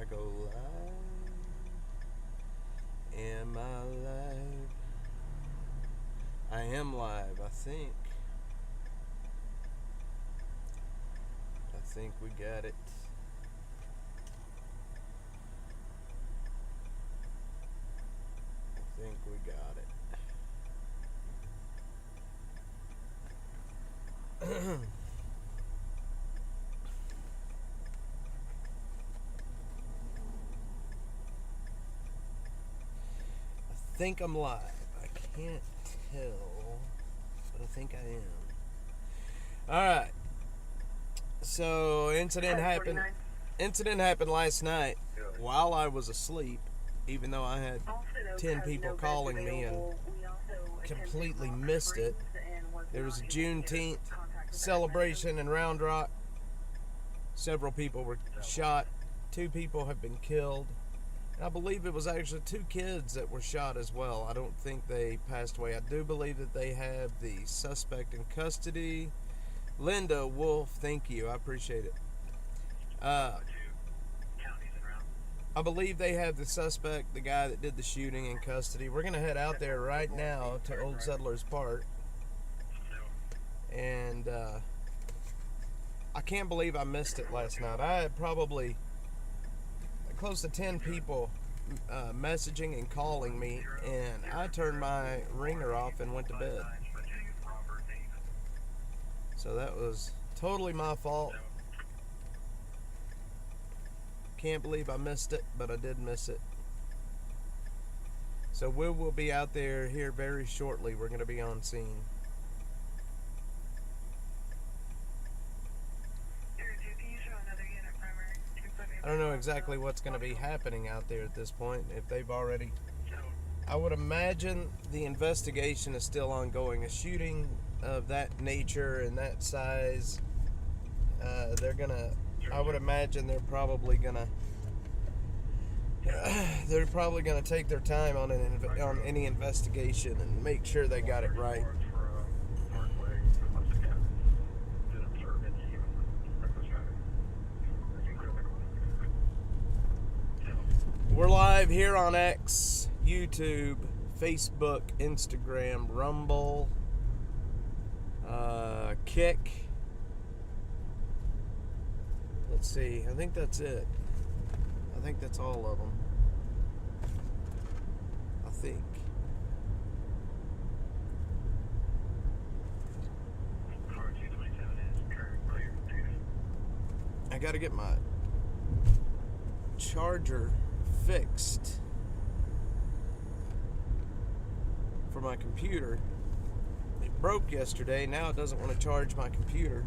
go live. Am I live? I am live, I think. I think we got it. I think we got it. I think I'm live. I can't tell, but I think I am. Alright. So, incident happened last night while I was asleep, even though I had 10 people calling me and completely missed it. There was a Juenteenth celebration in Round Rock. Several people were shot. 2 people have been killed. I believe it was actually 2 kids that were shot as well. I don't think they passed away. I do believe that they have the suspect in custody. Linda Wolf, thank you. I appreciate it. I believe they have the suspect, the guy that did the shooting, in custody. We're going to head out there right now to Old Settlers Park. And I can't believe I missed it last night. I had probably close to 10 people messaging and calling me, and I turned my ringer off and went to bed. So that was totally my fault. Can't believe I missed it, but I did miss it. So we will be out there here very shortly. We're going to be on scene. I don't know exactly what's going to be happening out there at this point. If they've already, I would imagine the investigation is still ongoing. A shooting of that nature and that size, I would imagine they're probably gonna take their time on any investigation and make sure they got it right. We're live here on X, YouTube, Facebook, Instagram, Rumble, Kick. Let's see, I think that's it. I think that's all of them. I think. I gotta get my charger fixed for my computer. It broke yesterday. Now it doesn't want to charge my computer.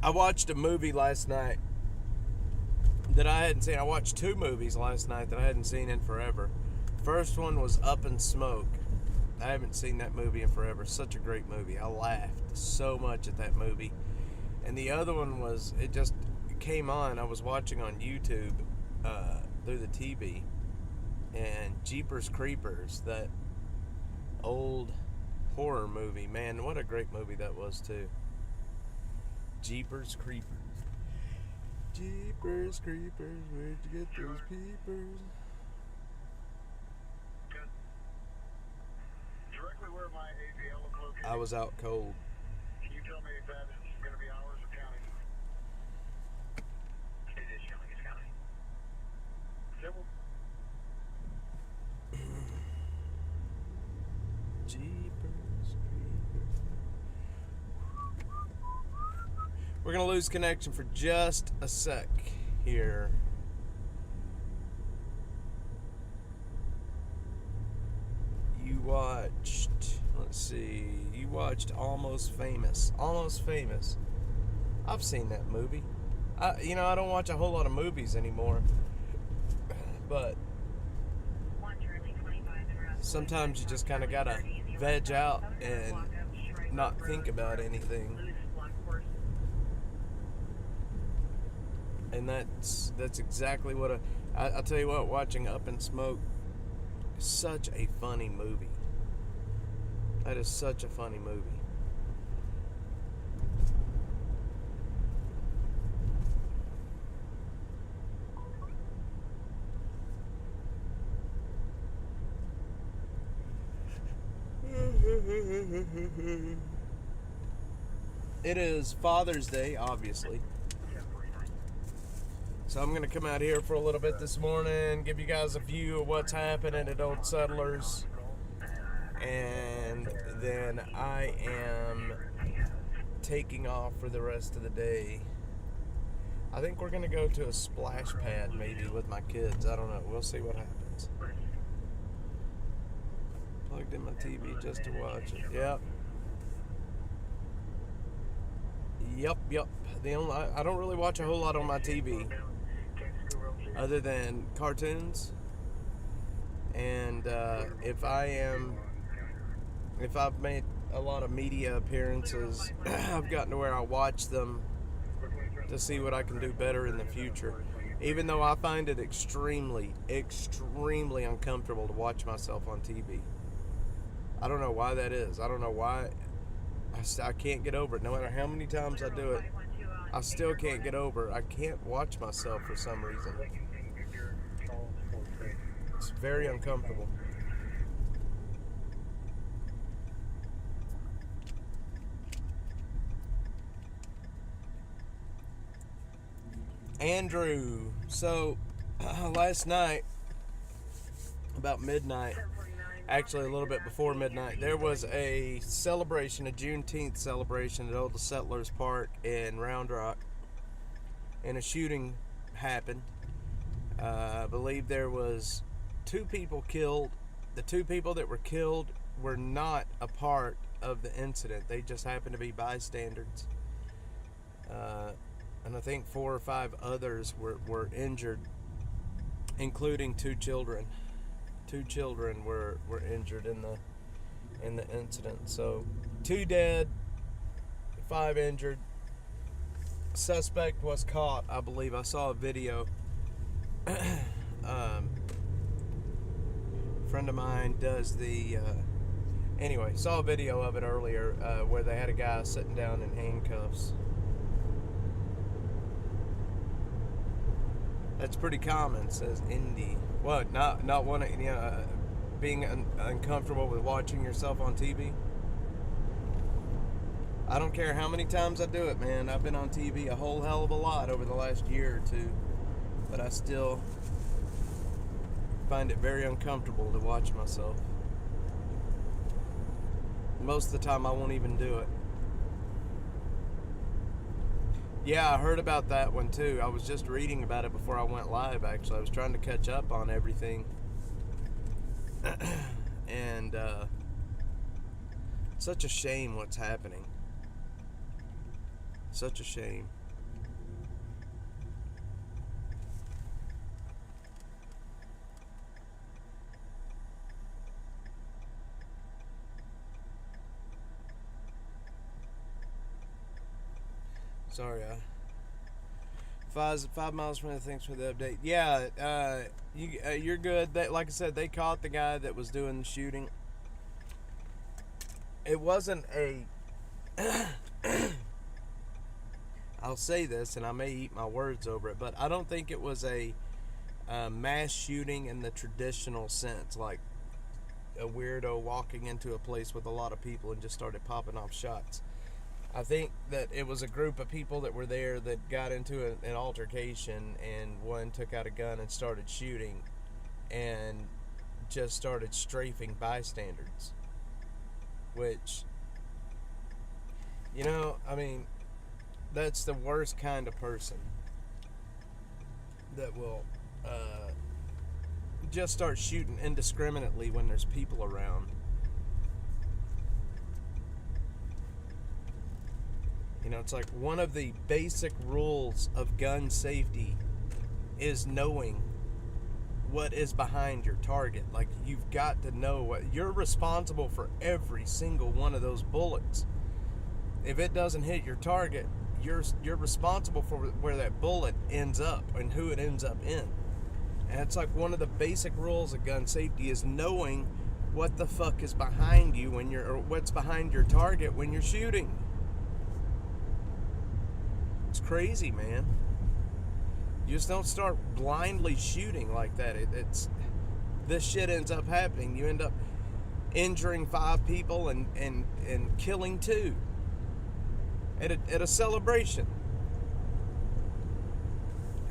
I watched a movie last night that I hadn't seen. I watched 2 movies last night that I hadn't seen in forever. First one was Up in Smoke. I haven't seen that movie in forever. Such a great movie. I laughed so much at that movie. And the other one was, it just came on. I was watching on YouTube through the TV. And Jeepers Creepers, that old horror movie. Man, what a great movie that was too. Jeepers Creepers. Jeepers Creepers, where'd you get those peepers? Directly where my AVL is located. I was out cold. Can you tell me if that is going to be hours or county? It is county. It's county. Civil. Jeepers Creepers. We're going to lose connection for just a sec here. You watched, let's see, you watched Almost Famous. Almost Famous. I've seen that movie. I don't watch a whole lot of movies anymore. But sometimes you just kind of got to veg out and not think about anything. And that's exactly what I'll tell you what, watching Up in Smoke is such a funny movie. That is such a funny movie. It is Father's Day, obviously. So I'm going to come out here for a little bit this morning, give you guys a view of what's happening at Old Settlers. And then I am taking off for the rest of the day. I think we're going to go to a splash pad maybe with my kids. I don't know. We'll see what happens. Plugged in my TV just to watch it. Yep. I don't really watch a whole lot on my TV other than cartoons. And if I've made a lot of media appearances, I've gotten to where I watch them to see what I can do better in the future. Even though I find it extremely, extremely uncomfortable to watch myself on TV. I don't know why that is. I don't know why. I can't get over it. No matter how many times I do it, I still can't get over it. I can't watch myself for some reason. It's very uncomfortable. Andrew, so last night, about midnight, actually a little bit before midnight, there was a celebration, a Juenteenth celebration at Old Settlers Park in Round Rock, and a shooting happened. I believe there was 2 people killed. The 2 people that were killed were not a part of the incident. They just happened to be bystanders. And I think 4 or 5 others were injured, including 2 children. 2 children were injured in the incident. So 2 dead, 5 injured. Suspect was caught, I believe. I saw a video. Friend of mine does the anyway, saw a video of it earlier where they had a guy sitting down in handcuffs. That's pretty common, says Indy. What? Not wanting, being uncomfortable with watching yourself on TV? I don't care how many times I do it, man. I've been on TV a whole hell of a lot over the last year or 2, but I still find it very uncomfortable to watch myself. Most of the time I won't even do it. Yeah, I heard about that one too. I was just reading about it before I went live, actually. I was trying to catch up on everything. And such a shame what's happening. Such a shame. Sorry, 5 miles from there. Thanks for the update. Yeah, you're good. Like I said, they caught the guy that was doing the shooting. It wasn't a. I'll say this, and I may eat my words over it, but I don't think it was a mass shooting in the traditional sense, like a weirdo walking into a place with a lot of people and just started popping off shots. I think that it was a group of people that were there that got into an altercation, and one took out a gun and started shooting and just started strafing bystanders. Which, I mean, that's the worst kind of person that will just start shooting indiscriminately when there's people around. It's like one of the basic rules of gun safety is knowing what is behind your target. Like, you've got to know what you're responsible for. Every single one of those bullets if it doesn't hit your target, you're responsible for where that bullet ends up and who it ends up in. And it's like one of the basic rules of gun safety is knowing what the fuck is behind you or what's behind your target when you're shooting. It's crazy, man. You just don't start blindly shooting like that. This shit ends up happening. You end up injuring 5 people and killing 2 at a celebration.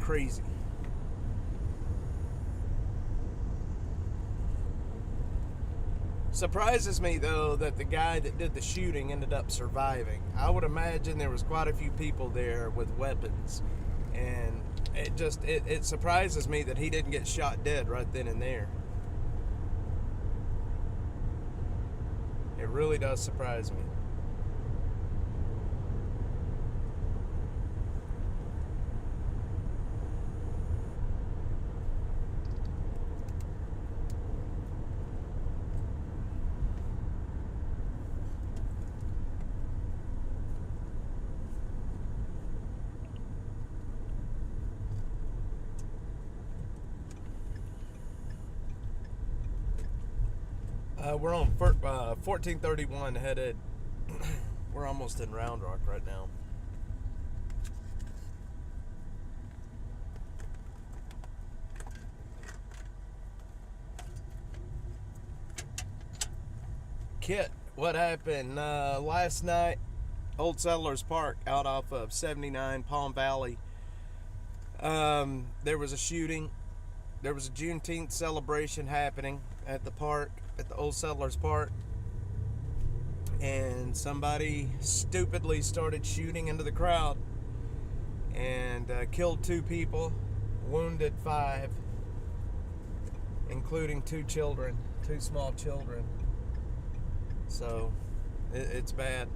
Crazy. Surprises me though that the guy that did the shooting ended up surviving. I would imagine there was quite a few people there with weapons, and it surprises me that he didn't get shot dead right then and there. It really does surprise me. We're on 1431 headed. We're almost in Round Rock right now. Kit, what happened last night? Old Settlers Park out off of 79 Palm Valley. There was a shooting. There was a Juenteenth celebration happening at the park, at the Old Settlers Park, and somebody stupidly started shooting into the crowd and killed 2 people, wounded 5, including 2 children, 2 small children. So it's bad.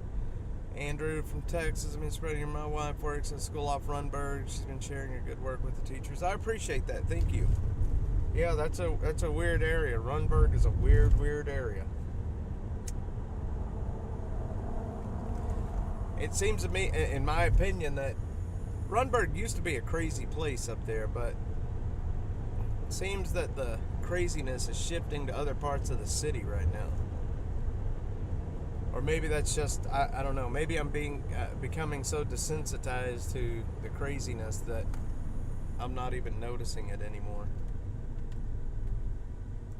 Andrew from Texas, I've been spreading. My wife works at school off Runberg. She's been sharing your good work with the teachers. I appreciate that. Thank you. Yeah, that's a weird area. Runberg is a weird area. It seems to me, in my opinion, that Runberg used to be a crazy place up there, but it seems that the craziness is shifting to other parts of the city right now. Or maybe that's just, I don't know, maybe I'm becoming so desensitized to the craziness that I'm not even noticing it anymore.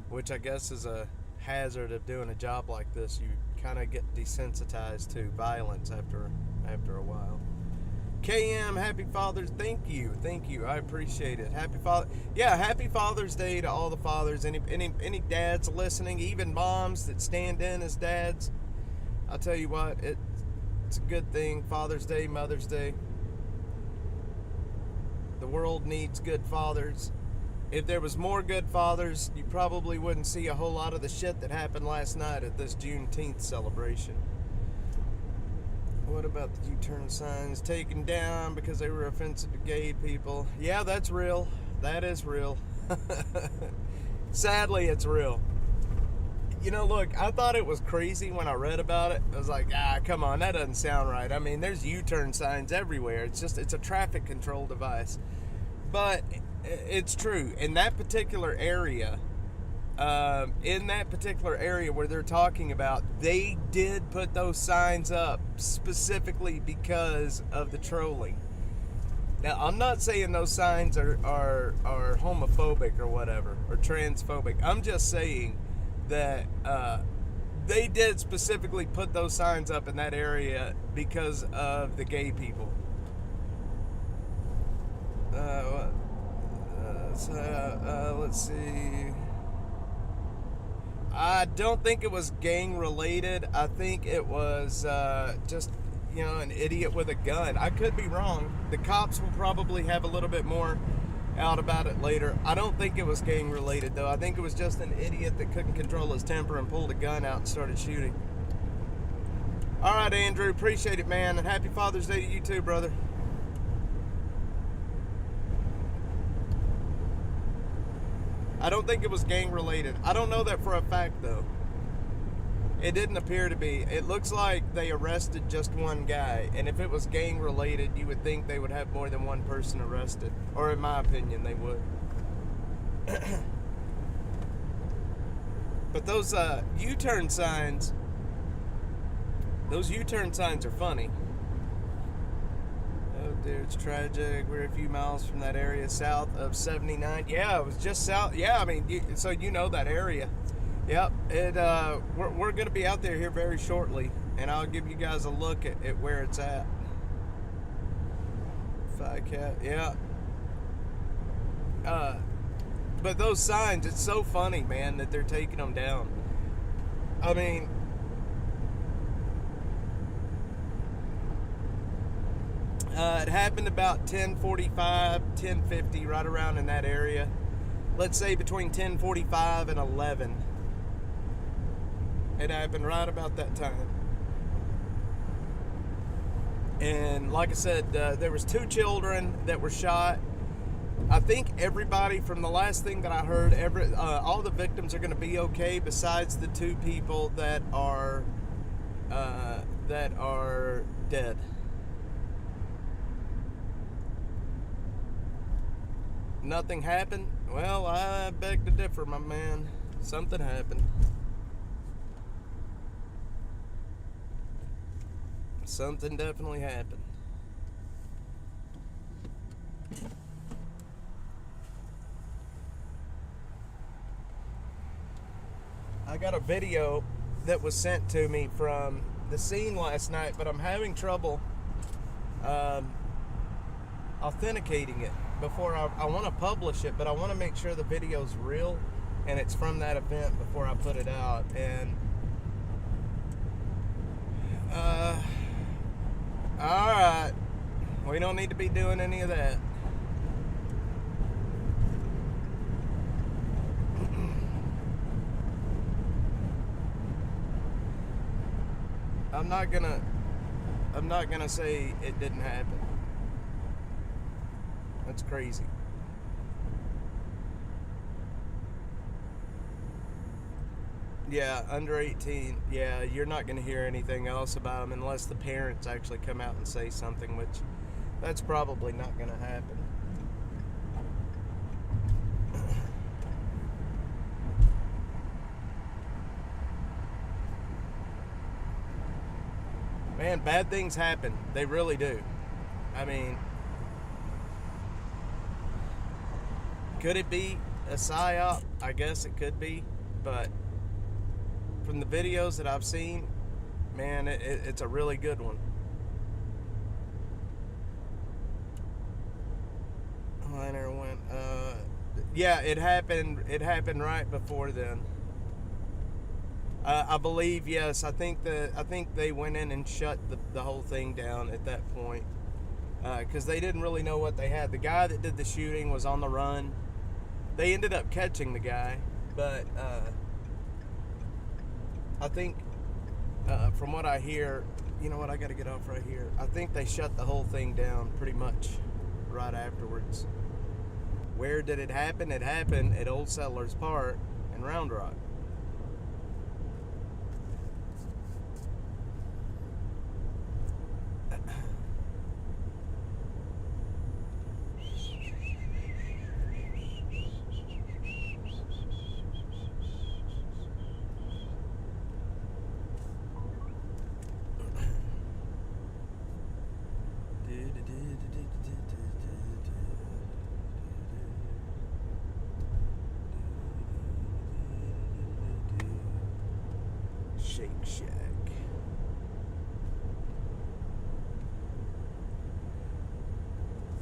Which I guess is a hazard of doing a job like this. You kind of get desensitized to violence after a while. KM, happy Father's. Thank you. I appreciate it. Happy Father's Day to all the fathers. Any dads listening, even moms that stand in as dads. I'll tell you what, it's a good thing. Father's Day, Mother's Day. The world needs good fathers. If there was more good fathers, you probably wouldn't see a whole lot of the shit that happened last night at this Juneteenth celebration. What about the U-turn signs taken down because they were offensive to gay people? Yeah, that's real. That is real. Sadly, it's real. You know, look, I thought it was crazy when I read about it. I was like, come on, that doesn't sound right. I mean, there's U-turn signs everywhere. It's a traffic control device. But it's true. In that particular area where they're talking about, they did put those signs up specifically because of the trolling. Now, I'm not saying those signs are homophobic or whatever, or transphobic. I'm just saying that they did specifically put those signs up in that area because of the gay people. Let's see. I don't think it was gang related. I think it was just, an idiot with a gun. I could be wrong. The cops will probably have a little bit more out about it later. I don't think it was gang related though. I think it was just an idiot that couldn't control his temper and pulled a gun out and started shooting. All right, Andrew, appreciate it, man, and happy Father's Day to you too, brother. I don't think it was gang related. I don't know that for a fact though. It didn't appear to be. It looks like they arrested just one guy, and if it was gang related, you would think they would have more than one person arrested, or in my opinion, they would. But those U-turn signs, are funny. Oh dear, it's tragic. We're a few miles from that area south of 79. Yeah, it was just south. Yeah, I mean, so you know that area. Yep. We're going to be out there here very shortly, and I'll give you guys a look at where it's at. Yeah. But those signs, it's so funny, man, that they're taking them down. I mean, it happened about 10:45, 10:50, right around in that area. Let's say between 10:45 and 11. It happened right about that time. And like I said, there was 2 children that were shot. I think everybody, from the last thing that I heard, all the victims are going to be okay, besides the 2 people that are dead. Nothing happened? Well, I beg to differ, my man. Something happened. Something definitely happened. I got a video that was sent to me from the scene last night, but I'm having trouble authenticating it before I want to publish it, but I want to make sure the video's real and it's from that event before I put it out. And alright, we don't need to be doing any of that. I'm not gonna say it didn't happen. That's crazy. Yeah, under 18. Yeah, you're not going to hear anything else about them unless the parents actually come out and say something, which that's probably not going to happen. Man, bad things happen. They really do. I mean, could it be a psyop? I guess it could be, but from the videos that I've seen, man, it's a really good one. Liner went. Yeah, it happened. It happened right before then. I believe, yes. I think they went in and shut the whole thing down at that point, because they didn't really know what they had. The guy that did the shooting was on the run. They ended up catching the guy, but I think, from what I hear, you know what, I got to get off right here. I think they shut the whole thing down pretty much right afterwards. Where did it happen? It happened at Old Settlers Park in Round Rock. Shake Shack.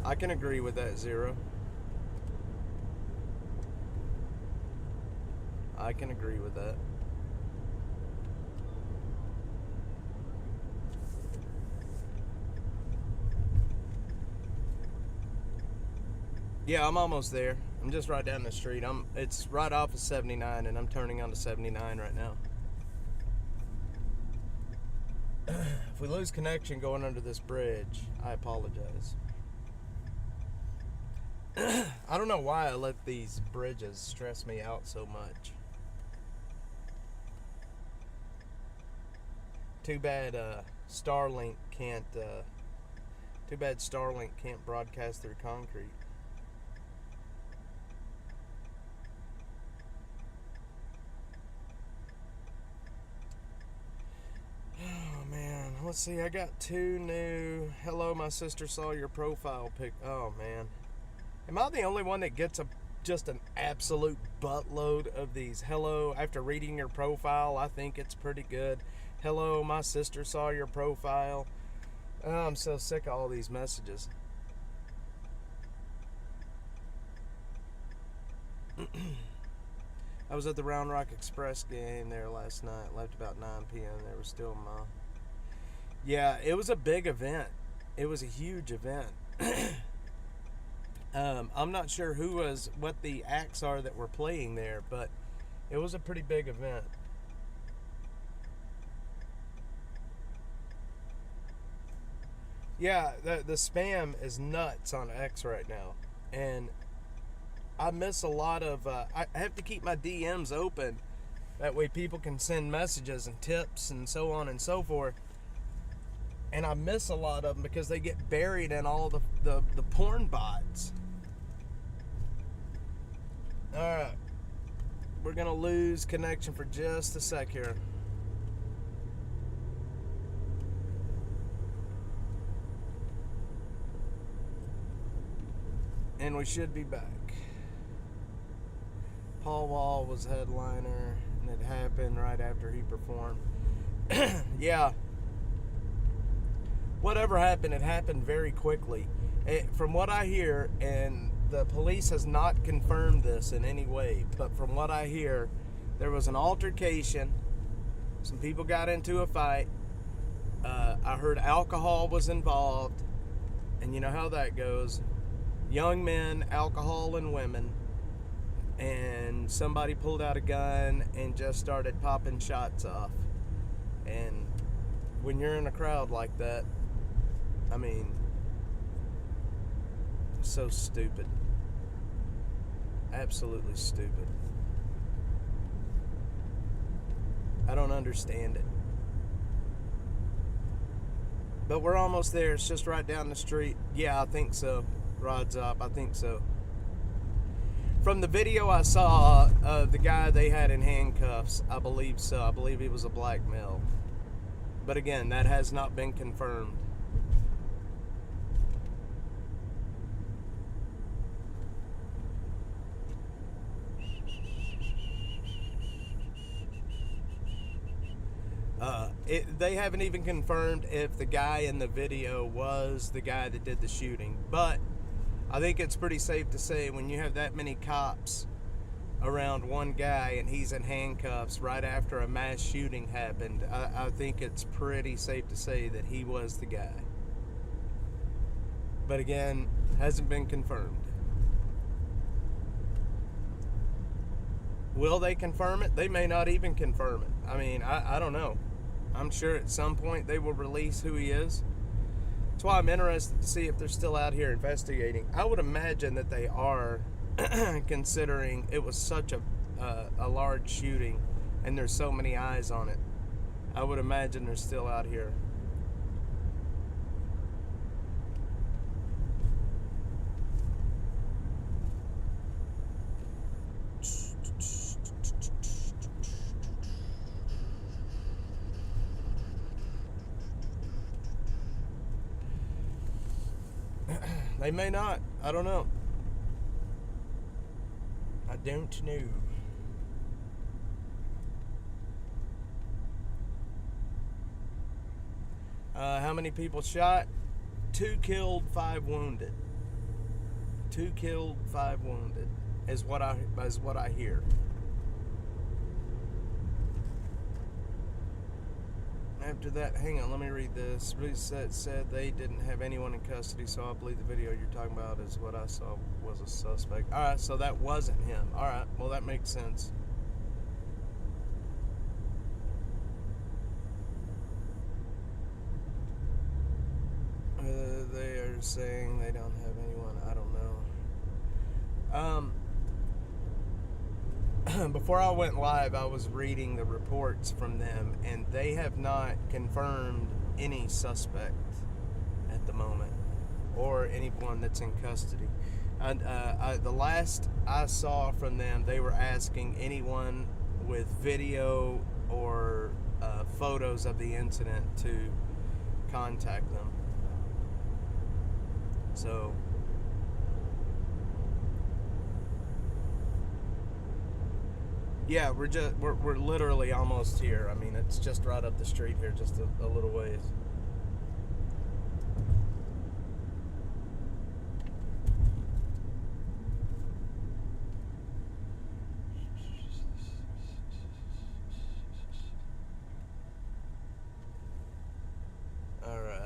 I can agree with that, Zero. I can agree with that. Yeah, I'm almost there. I'm just right down the street. It's right off of 79, and I'm turning onto 79 right now. If we lose connection going under this bridge, I apologize. I don't know why I let these bridges stress me out so much. Too bad Starlink can't. Too bad Starlink can't broadcast through concrete. Oh man, let's see. I got 2 new. Hello, my sister saw your profile pic. Oh man, am I the only one that gets just an absolute buttload of these? Hello, after reading your profile, I think it's pretty good. Hello, my sister saw your profile. Oh, I'm so sick of all these messages. I was at the Round Rock Express game there last night. Left about 9 p.m. There was still Yeah, it was a big event. It was a huge event. I'm not sure what the acts are that were playing there, but it was a pretty big event. Yeah, the spam is nuts on X right now, and I miss a lot of. I have to keep my DMs open, that way people can send messages and tips and so on and so forth. And I miss a lot of them because they get buried in all the porn bots. All right, we're gonna lose connection for just a sec here. And we should be back. Paul Wall was headliner, and it happened right after he performed. Yeah. Whatever happened, it happened very quickly. From what I hear, and the police has not confirmed this in any way, but from what I hear, there was an altercation. Some people got into a fight. I heard alcohol was involved, and you know how that goes. Young men, alcohol, and women, and somebody pulled out a gun and just started popping shots off. And when you're in a crowd like that, I mean, so stupid. Absolutely stupid. I don't understand it. But we're almost there. It's just right down the street. Yeah, I think so. Rod's up. I think so. From the video I saw of the guy they had in handcuffs, I believe so. I believe he was a black male. But again, that has not been confirmed. They haven't even confirmed if the guy in the video was the guy that did the shooting. But I think it's pretty safe to say when you have that many cops around one guy and he's in handcuffs right after a mass shooting happened, I think it's pretty safe to say that he was the guy. But again, hasn't been confirmed. Will they confirm it? They may not even confirm it. I mean, I don't know. I'm sure at some point they will release who he is. That's why I'm interested to see if they're still out here investigating. I would imagine that they are, considering it was such a large shooting and there's so many eyes on it. I would imagine they're still out here. They may not. I don't know. I don't know. How many people shot? 2 killed, 5 wounded. 2 killed, 5 wounded is what I hear. After that, hang on, let me read this. Reset said they didn't have anyone in custody, so I believe the video you're talking about is what I saw was a suspect. Alright, so that wasn't him. Alright, well that makes sense. They are saying they don't have anyone. I don't know. before I went live, I was reading the reports from them, and they have not confirmed any suspect at the moment or anyone that's in custody. And the last I saw from them, they were asking anyone with video or photos of the incident to contact them. So yeah, we're literally almost here. I mean, it's just right up the street here, just a little ways. All right.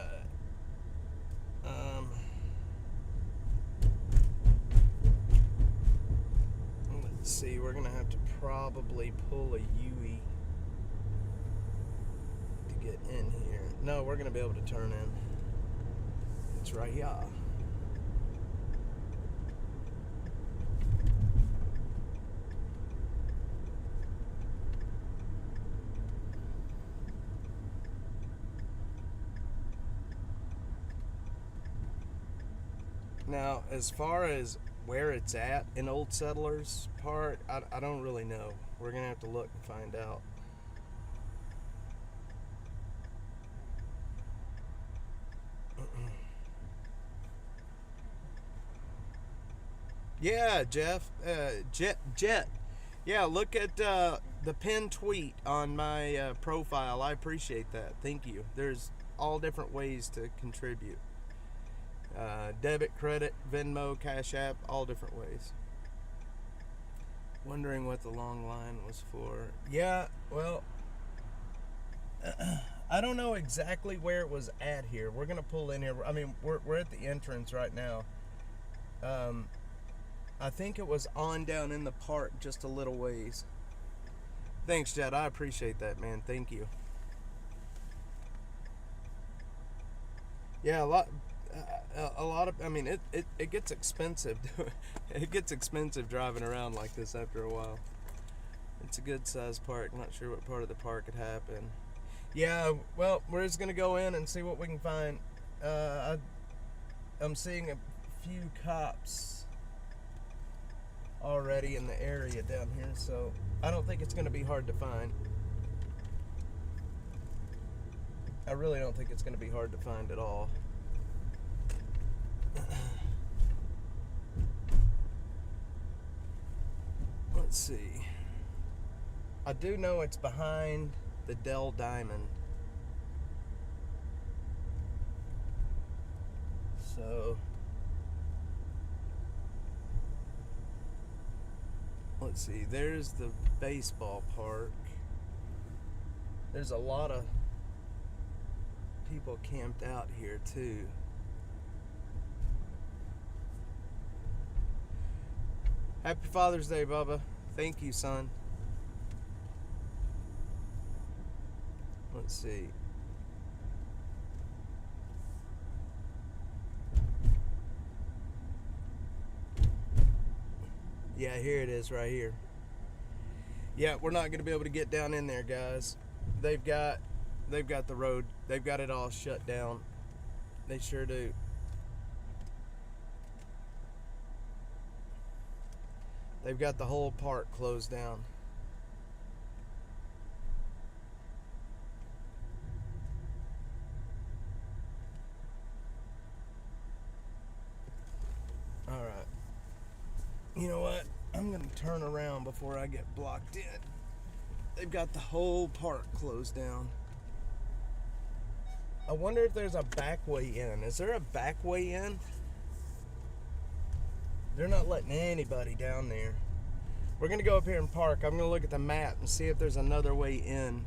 Let's see. We're gonna have to probably pull a U-E to get in here. No, we're gonna be able to turn in. It's right here. Now, as far as where it's at in Old Settlers Park, I don't really know. We're going to have to look and find out. Yeah, Jeff. Jet. Yeah, look at the pinned tweet on my profile. I appreciate that. Thank you. There's all different ways to contribute. Debit, credit, Venmo, CashApp, all different ways. Wondering what the long line was for. Yeah, well, I don't know exactly where it was at here. We're gonna pull in here. I mean, we're at the entrance right now. I think it was on down in the park just a little ways. Thanks, Jed. I appreciate that, man. Thank you. Yeah, a lot of, I mean, it gets expensive. It gets expensive driving around like this after a while. It's a good sized park. I'm not sure what part of the park it happened. Yeah, well, we're just gonna go in and see what we can find. I'm seeing a few cops already in the area down here, so I don't think it's gonna be hard to find. I really don't think it's gonna be hard to find at all. Let's see. I do know it's behind the Dell Diamond. So let's see. There's the baseball park. There's a lot of people camped out here too. Happy Father's Day, Bubba. Thank you, son. Let's see. Yeah, here it is right here. Yeah, we're not going to be able to get down in there, guys. They've got the road. They've got it all shut down. They sure do. They've got the whole park closed down. All right. You know what? I'm going to turn around before I get blocked in. They've got the whole park closed down. I wonder if there's a back way in. Is there a back way in? They're not letting anybody down there. We're going to go up here and park. I'm going to look at the map and see if there's another way in.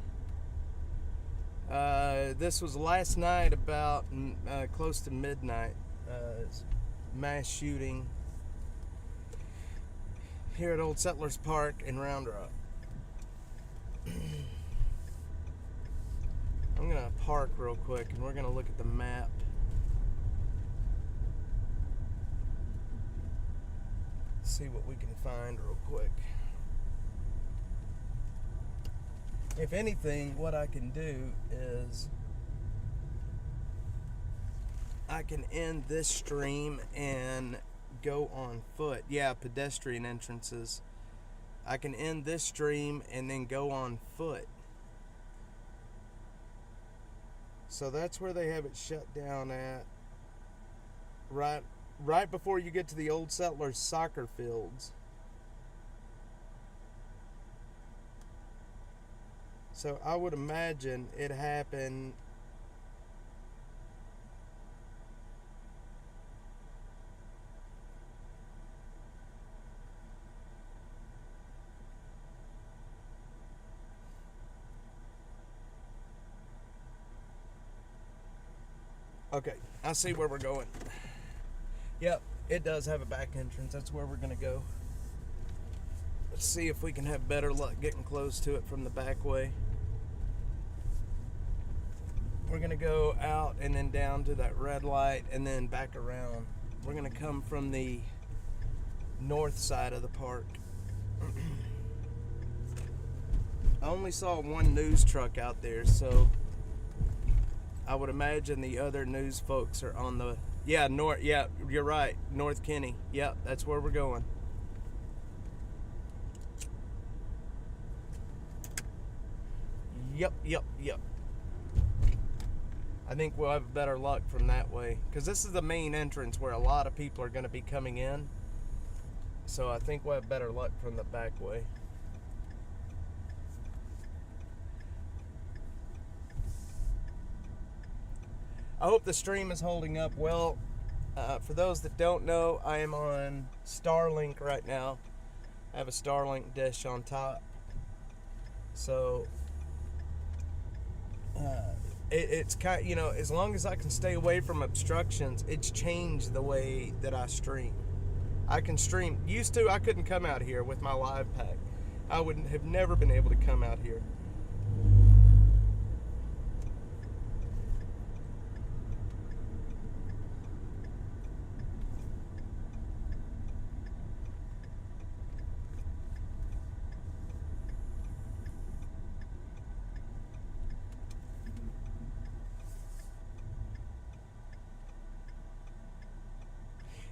This was last night about close to midnight. Mass shooting here at Old Settlers Park in Round Rock. I'm going to park real quick and we're going to look at the map. See what we can find real quick. If anything, what I can do is I can end this stream and go on foot. Yeah, pedestrian entrances. I can end this stream and then go on foot. So that's where they have it shut down at. Right before you get to the Old Settlers soccer fields. So I would imagine it happened. Okay, I see where we're going. Yep, it does have a back entrance. That's where we're gonna go. Let's see if we can have better luck getting close to it from the back way. We're gonna go out and then down to that red light and then back around. We're gonna come from the north side of the park. I only saw one news truck out there, so I would imagine the other news folks are on the north. Yeah, you're right, North Kenny. Yep, that's where we're going. Yep. I think we'll have better luck from that way, because this is the main entrance where a lot of people are going to be coming in. So I think we'll have better luck from the back way. I hope the stream is holding up well. For those that don't know, I am on Starlink right now. I have a Starlink dish on top. So it's kind of, as long as I can stay away from obstructions, it's changed the way that I stream. I can stream. Used to, I couldn't come out here with my live pack. I would have never been able to come out here.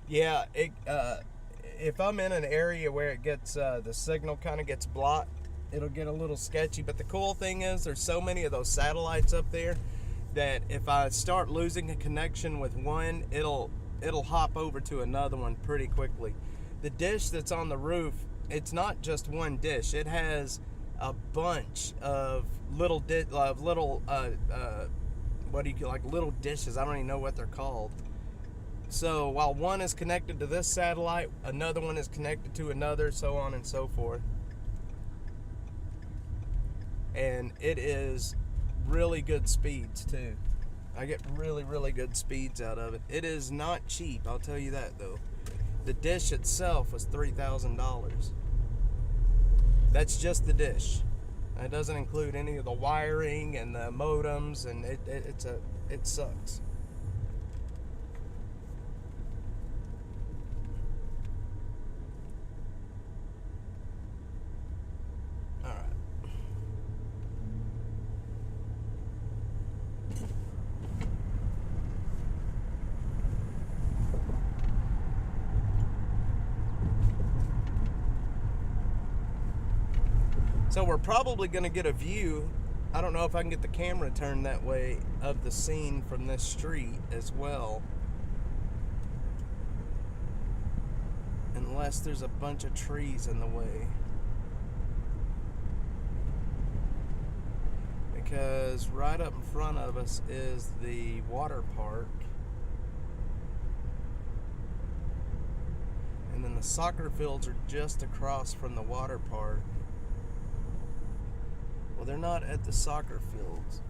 Yeah, if I'm in an area where it gets the signal kind of gets blocked, it'll get a little sketchy. But the cool thing is, there's so many of those satellites up there that if I start losing a connection with one, it'll hop over to another one pretty quickly. The dish that's on the roof, it's not just one dish. It has a bunch of little little dishes. I don't even know what they're called. So while one is connected to this satellite, another one is connected to another, so on and so forth. And it is really good speeds too. I get really, really good speeds out of it. It is not cheap, I'll tell you that though. The dish itself was $3,000. That's just the dish. It doesn't include any of the wiring and the modems, and it sucks. So we're probably going to get a view, I don't know if I can get the camera turned that way, of the scene from this street as well. Unless there's a bunch of trees in the way. Because right up in front of us is the water park. And then the soccer fields are just across from the water park. Well, they're not at the soccer fields.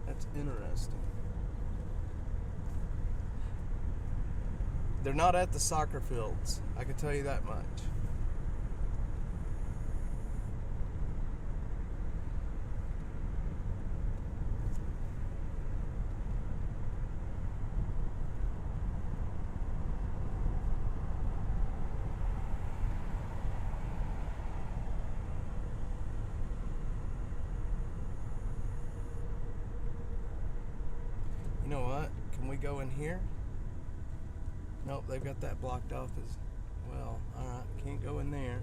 That's interesting. They're not at the soccer fields. I can tell you that much. know what? Can we go in here? Nope, they've got that blocked off as well. Alright, can't go in there.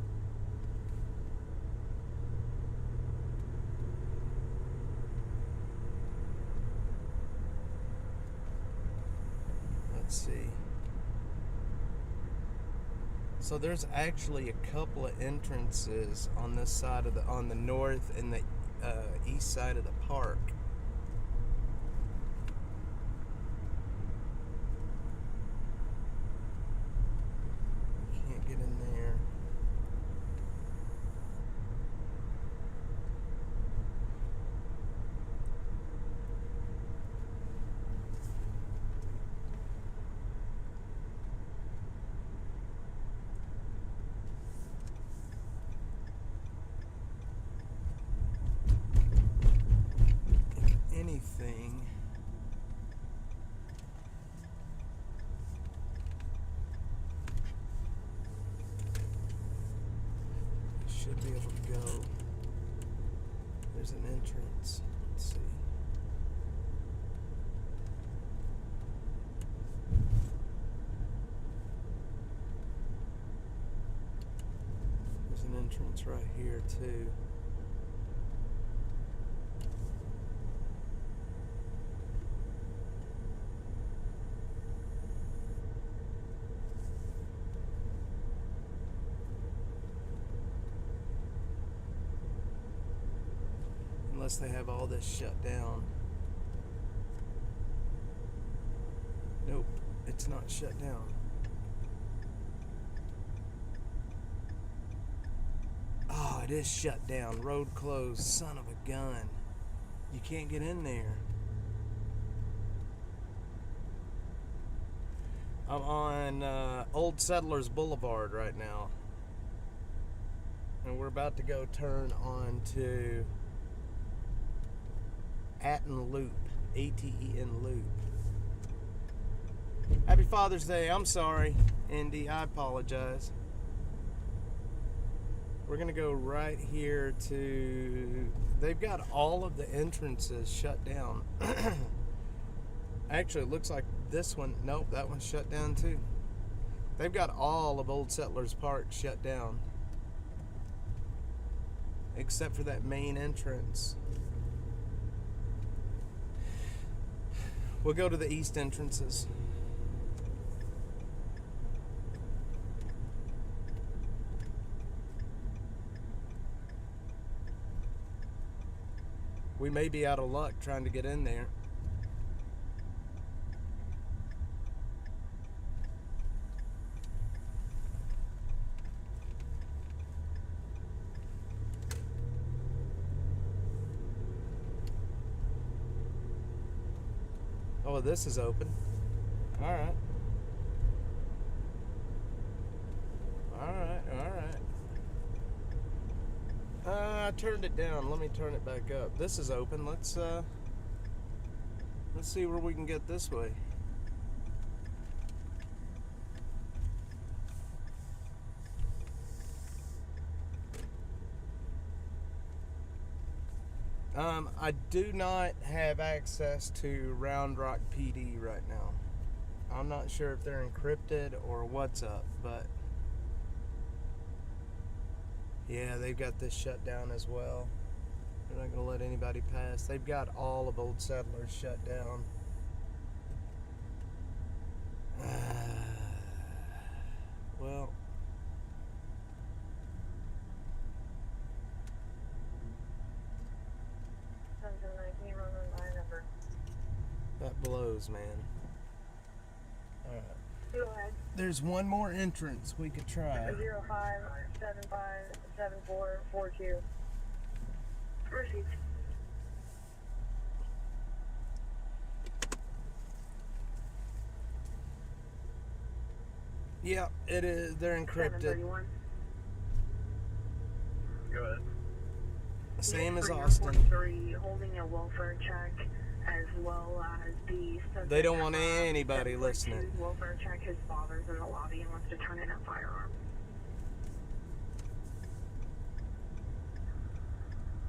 Let's see. So there's actually a couple of entrances on this side of on the north and the east side of the park. Can't get in there. Anything. Should be able to go. There's an entrance. Let's see. There's an entrance right here too. Unless they have all this shut down. Nope, it's not shut down. Oh, it is shut down. Road closed. Son of a gun. You can't get in there. I'm on Old Settlers Boulevard right now. And we're about to go turn on to Aten Loop. A-T-E-N Loop. Happy Father's Day. I'm sorry, Indy. I apologize. We're going to go right here to... They've got all of the entrances shut down. Actually, it looks like this one... Nope, that one's shut down too. They've got all of Old Settlers Park shut down. Except for that main entrance. We'll go to the east entrances. We may be out of luck trying to get in there. Oh, this is open. All right. All right, all right. I turned it down. Let me turn it back up. This is open. Let's see where we can get this way. I do not have access to Round Rock PD right now. I'm not sure if they're encrypted or what's up, but yeah, they've got this shut down as well. They're not going to let anybody pass. They've got all of Old Settlers shut down. Well, that blows, man. Alright. Go ahead. There's one more entrance we could try. 05757442. Proceed. Yeah, it is. They're encrypted. 731. Go ahead. Same as Yes, Austin. 3 holding a welfare check, as well as the subject. They don't want anybody listening. Welfare check. His father's in the lobby and wants to turn in a firearm.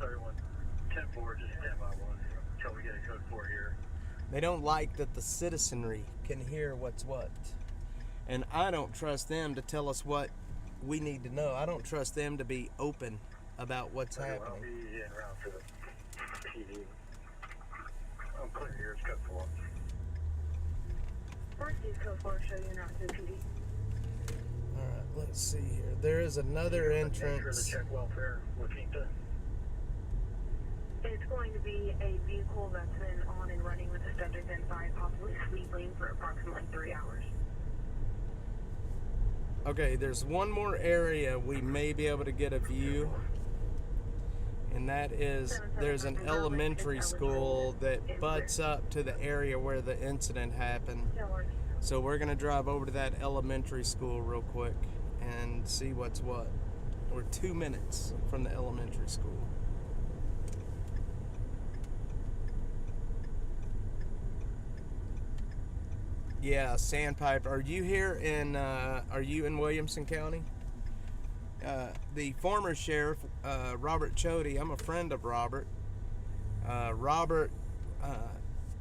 31. 10-4, just stand by one until we get a code 4 here. They don't like that the citizenry can hear what's what. And I don't trust them to tell us what we need to know. I don't trust them to be open about what's happening. I'll be en route to the PD. I'm clear here. It's code 4. First is code 4, show you not to the PD. Alright, let's see here. There is another entrance. Check welfare. Juenteenth. It's going to be a vehicle that's been on and running with a subject inside, possibly sleeping for approximately 3 hours. Okay, there's one more area we may be able to get a view. And that is, there's an elementary school that butts up to the area where the incident happened. So we're going to drive over to that elementary school real quick and see what's what. We're 2 minutes from the elementary school. Yeah, Sandpiper. Are you here in, are you in Williamson County? The former sheriff, Robert Chody, I'm a friend of Robert. Robert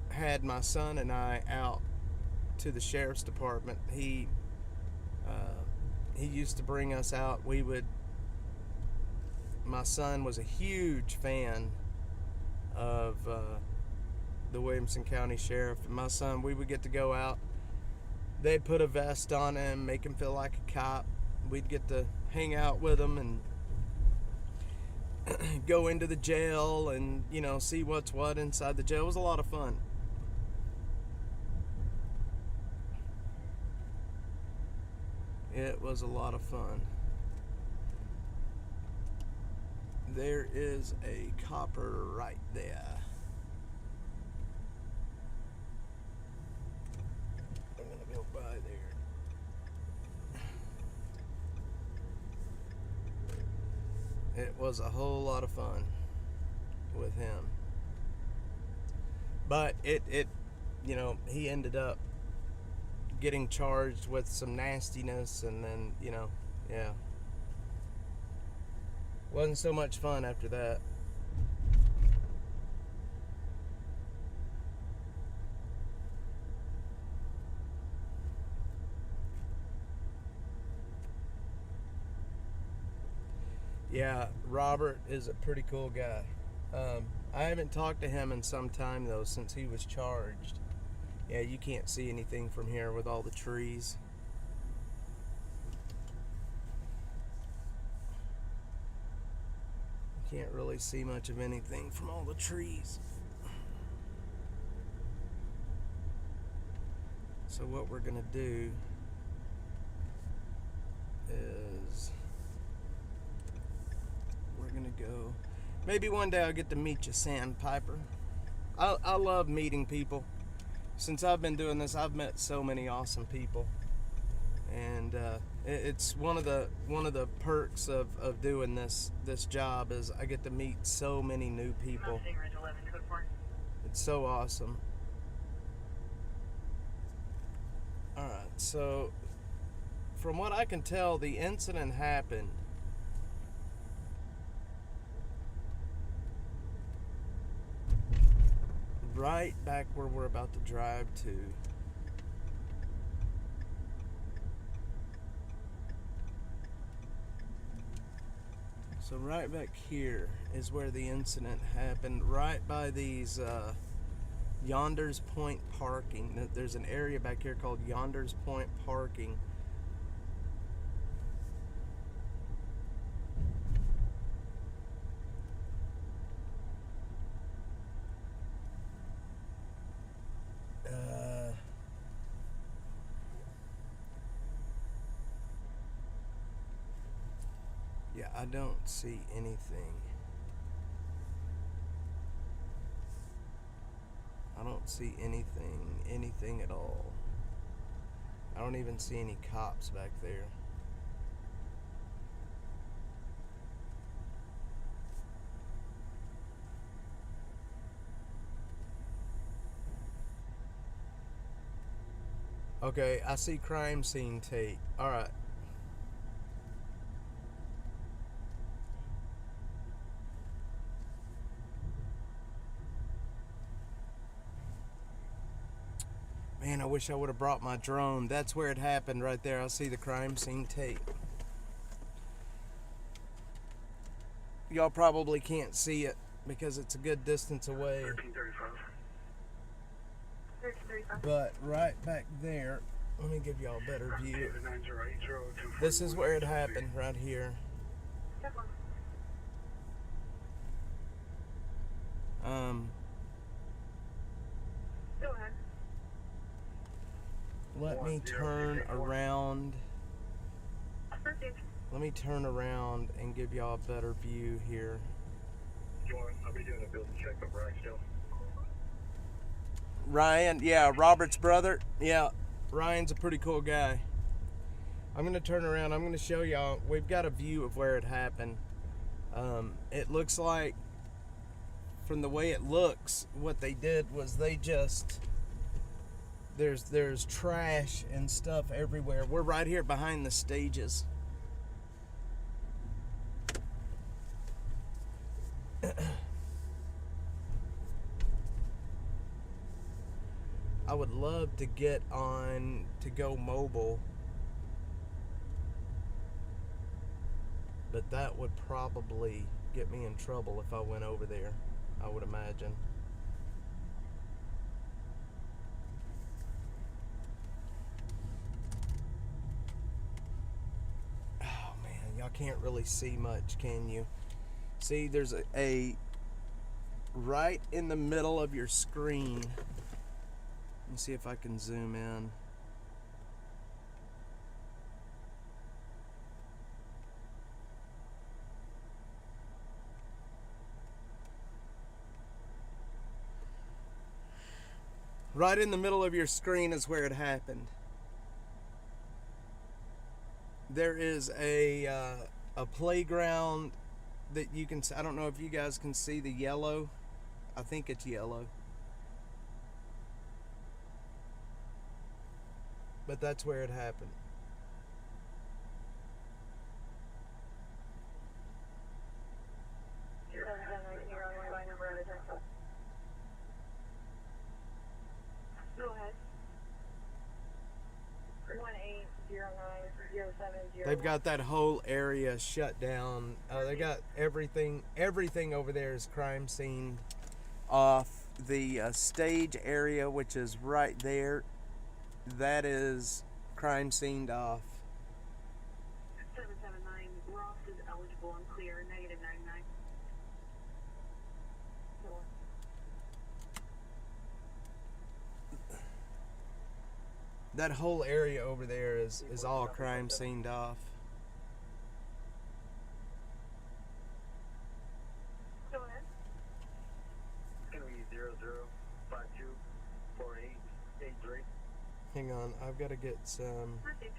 had my son and I out to the sheriff's department. He used to bring us out. My son was a huge fan of the Williamson County Sheriff. And my son, we would get to go out. They'd put a vest on him, make him feel like a cop. We'd get to hang out with him and go into the jail and, you know, see what's what inside the jail. It was a lot of fun. It was a lot of fun. There is a copper right there. I'm gonna go by there. It was a whole lot of fun with him. But it you know, he ended up getting charged with some nastiness, and then, you know, yeah. Wasn't so much fun after that. Yeah, Robert is a pretty cool guy. I haven't talked to him in some time, though, since he was charged. Yeah, you can't see anything from here with all the trees. You can't really see much of anything from all the trees. So what we're gonna do is we're gonna go. Maybe one day I'll get to meet you, Sandpiper. I love meeting people. Since I've been doing this, I've met so many awesome people, and it's one of the perks of doing this job is I get to meet so many new people. It's so awesome. All right, so from what I can tell, the incident happened right back where we're about to drive to. So right back here is where the incident happened, right by these Yonder's Point parking. There's an area back here called Yonder's Point parking. Yeah, I don't see anything. I don't see anything at all. I don't even see any cops back there. Okay, I see crime scene tape. All right. Man, I wish I would have brought my drone. That's where it happened right there. I see the crime scene tape. Y'all probably can't see it because it's a good distance away. 1335. 1335. But right back there, let me give y'all a better view. David 9080241. This is where it happened, right here. Step one. Go ahead. Let me turn around. Perfect. Let me turn around and give y'all a better view here. I'll be doing a building check of Ryan still. Ryan, yeah, Robert's brother. Yeah, Ryan's a pretty cool guy. I'm gonna turn around. I'm gonna show y'all. We've got a view of where it happened. It looks like, from the way it looks, what they did was they just there's trash and stuff everywhere. We're right here behind the stages. I would love to get on to go mobile, but that would probably get me in trouble if I went over there, I would imagine. Oh man, y'all can't really see much, can you? See, there's a right in the middle of your screen. Let me see if I can zoom in. Right in the middle of your screen is where it happened. There is a playground that you can, I don't know if you guys can see the yellow. I think it's yellow. But that's where it happened. Go ahead. 1809070. They've got that whole area shut down. They got everything over there is crime scene off. The stage area, which is right there, that is crime scened off. 779. Ross is eligible and clear. -99. That whole area over there is all crime scened off. Go ahead. It's going to be 00524883. Hang on, I've got to get some. Perfect.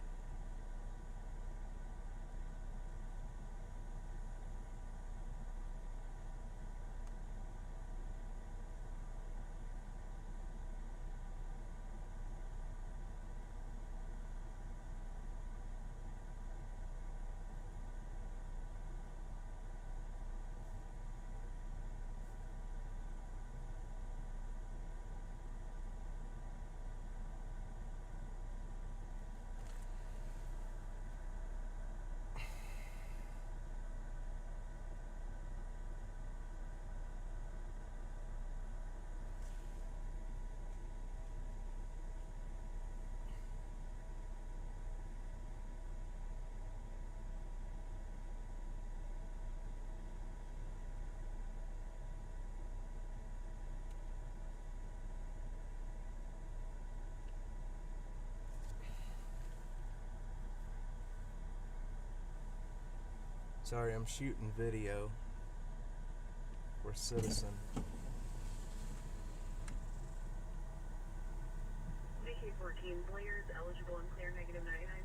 Sorry, I'm shooting video for Citizen. VK14. Players eligible and clear. -99.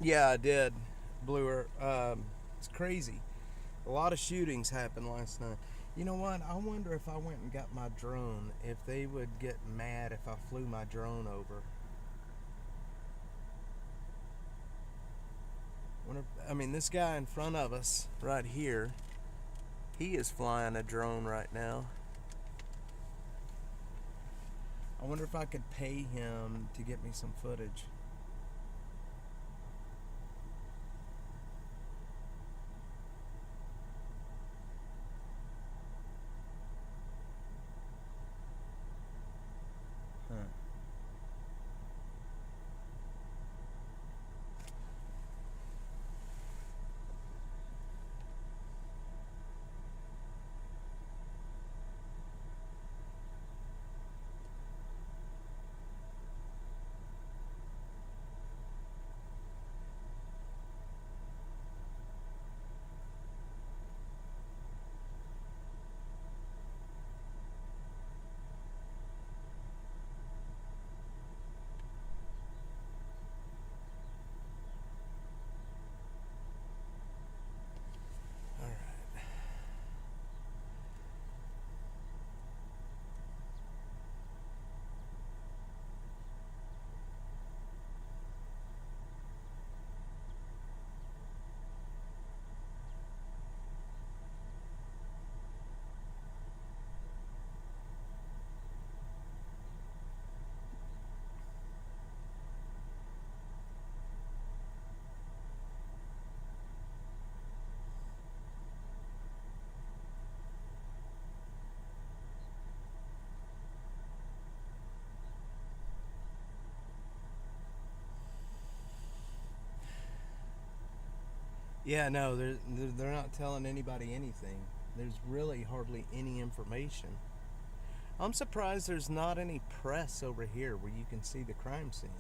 Yeah, I did. Blew her. It's crazy. A lot of shootings happened last night. You know what? I wonder if I went and got my drone, if they would get mad if I flew my drone over. I mean, this guy in front of us, right here, he is flying a drone right now. I wonder if I could pay him to get me some footage. Huh. All right. Yeah, no, they're not telling anybody anything. There's really hardly any information. I'm surprised there's not any press over here where you can see the crime scene.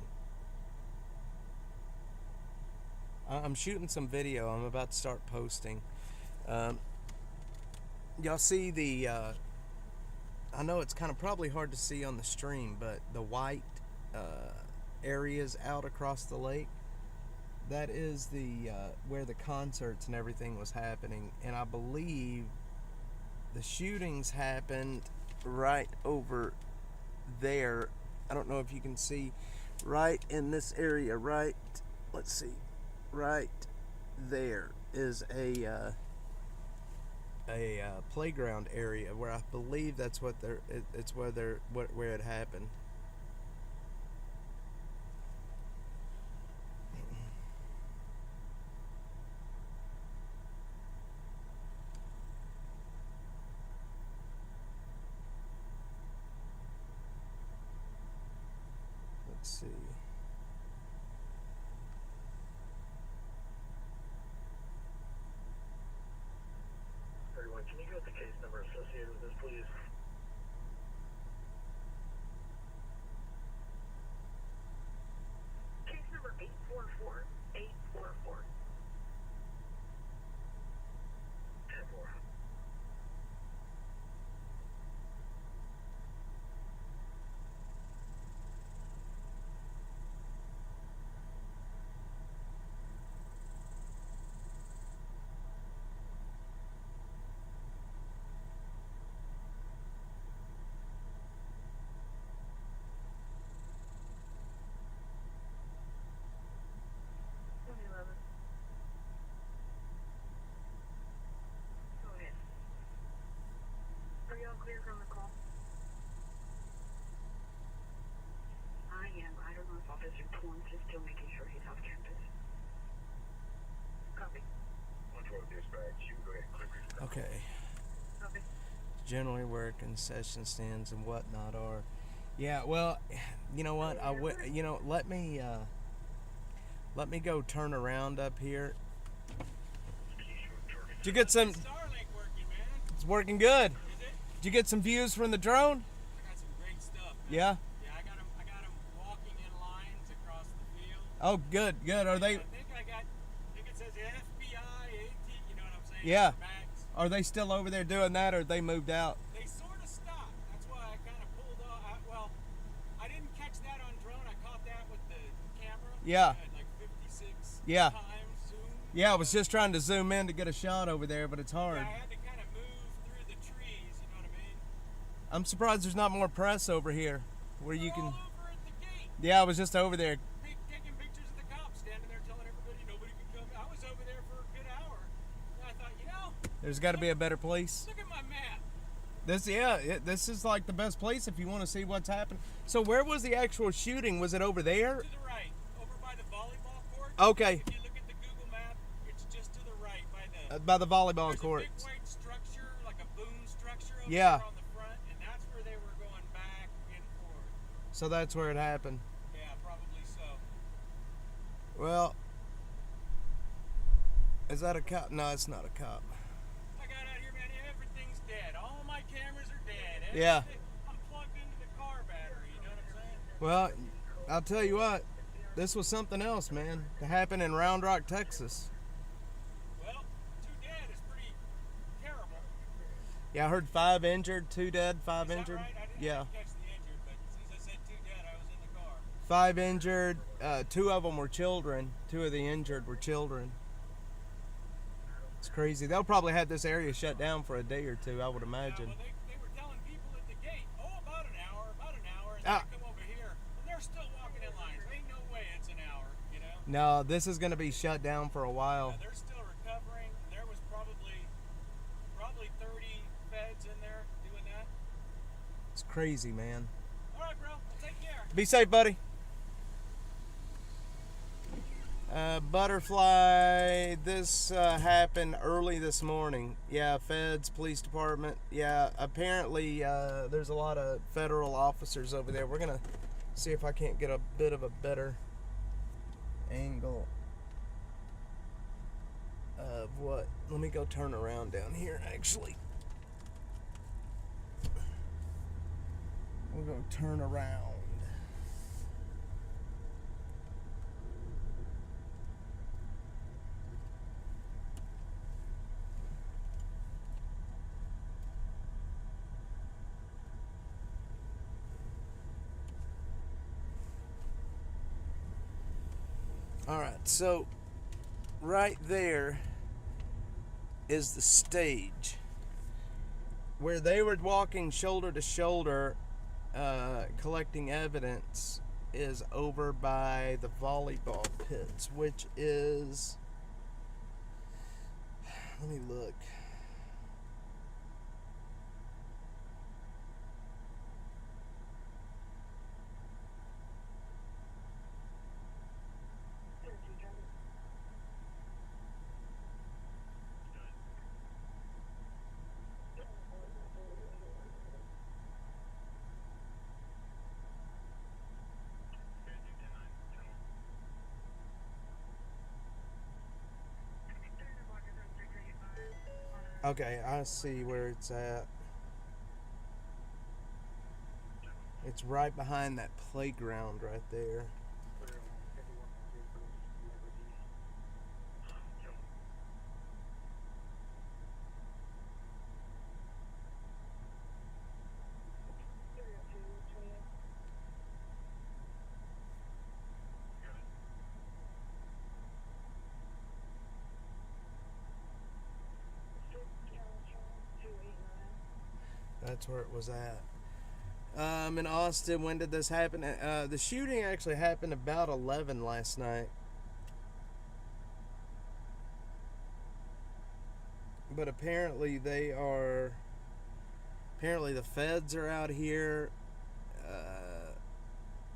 I'm shooting some video. I'm about to start posting. Um, y'all see the, I know it's kind of probably hard to see on the stream, but the white areas out across the lake, that is the where the concerts and everything was happening. And I believe the shootings happened right over there. I don't know if you can see right in this area, right, let's see, right there is a playground area where I believe that's what it's where it happened. Let's see. Everyone, can you get the case number associated with this, please? Case number 844-844. 10-4. Go ahead. Are y'all clear from the call? I am. I don't know if Officer Torrance is still making sure he's off campus. Copy. 112 dispatch, you can go ahead and click this. Okay. Copy. Generally where concession stands and whatnot are. Yeah, well, you know what? Let me go turn around up here. Did you get some? Starlink working, man. It's working good. Is it? Did you get some views from the drone? I got some great stuff, man. Yeah. Yeah, I got them walking in lines across the field. Oh, good. Are they? I think it says FBI, AT, you know what I'm saying? Yeah. Max. Are they still over there doing that, or they moved out? They sort of stopped. That's why I kind of pulled off. I didn't catch that on drone. I caught that with the camera. Yeah. I had like 56 Yeah. Time, zoom. Yeah, I was just trying to zoom in to get a shot over there, but it's hard. Yeah, I had to kind of move through the trees, you know what I mean? I'm surprised there's not more press over here where you They're can. all over at the gate. Yeah, I was just over there. Taking pictures of the cops, standing there telling everybody nobody can come. I was over there for a good hour. And I thought, There's got to be a better place. look at my map. This is like the best place if you want to see what's happening. So where was the actual shooting? Was it over there? To the right, over by the volleyball court. Okay, If you look at the Google map, it's just to the right by the volleyball there's court. a big white structure, like a boom structure over Yeah. there on the front, and that's where they were going back and forth. So that's where it happened. Yeah, probably so. Well, is that a cop? No, it's not a cop. I got out here, man. Everything's dead. All my cameras are dead. Yeah. Everything- I'm plugged into the car battery. You know what I'm saying? Well, I'll tell you what. This was something else, man. To happen in Round Rock, Texas. Well, 2 dead is pretty terrible. Yeah, I heard 5 injured, 2 dead, 5 Is that injured. right? I didn't Yeah, catch the injured, but as soon as I said 2 dead, I was in the car. 5 injured. 2 of them were children. 2 of the injured were children. It's crazy. They'll probably have this area shut down for a day or 2, I would Yeah, imagine. well, they were telling people at the gate, about an hour, and Ah. they come over here, and they're still walking in lines. Ain't no way it's an hour, you know? No, this is going to be shut down for a while. They're still recovering. There was probably 30 feds in there doing that. It's crazy, man. All right, bro. Well, take care. Be safe, buddy. Butterfly, this happened early this morning. Yeah, feds, police department. Yeah, apparently there's a lot of federal officers over there. We're going to see if I can't get a bit of a better angle of what. Let me go turn around down here, actually. We're going to turn around. All right, so right there is the stage where they were walking shoulder to shoulder, collecting evidence, is over by the volleyball pits, which is, let me look. Okay, I see where it's at. It's right behind that playground right there. That's where it was at. In Austin, when did this happen? The shooting actually happened about 11 last night. But apparently the feds are out here.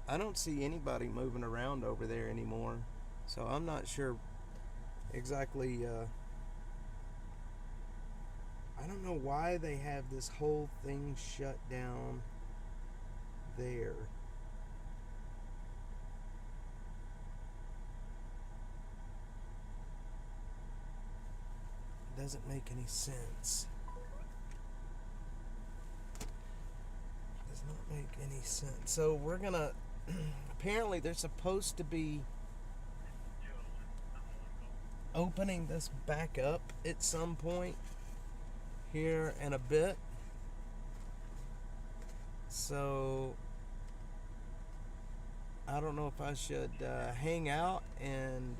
I don't see anybody moving around over there anymore. So I'm not sure exactly. I don't know why they have this whole thing shut down there. It doesn't make any sense. Does not make any sense. So we're gonna apparently they're supposed to be opening this back up at some point here in a bit. So I don't know if I should hang out and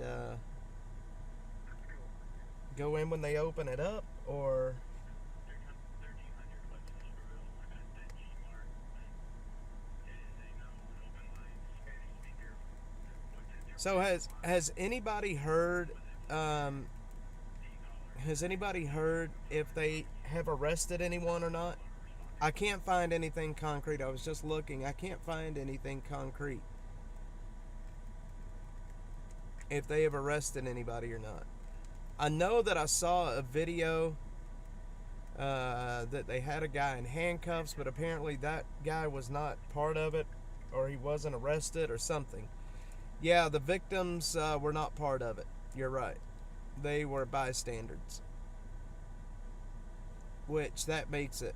go in when they open it up, or? So has anybody heard? Has anybody heard if they have arrested anyone or not? I can't find anything concrete. I was just looking. I can't find anything concrete. If they have arrested anybody or not. I know that I saw a video that they had a guy in handcuffs, but apparently that guy was not part of it, or he wasn't arrested or something. Yeah, the victims were not part of it. You're right. They were bystanders. Which, that makes it.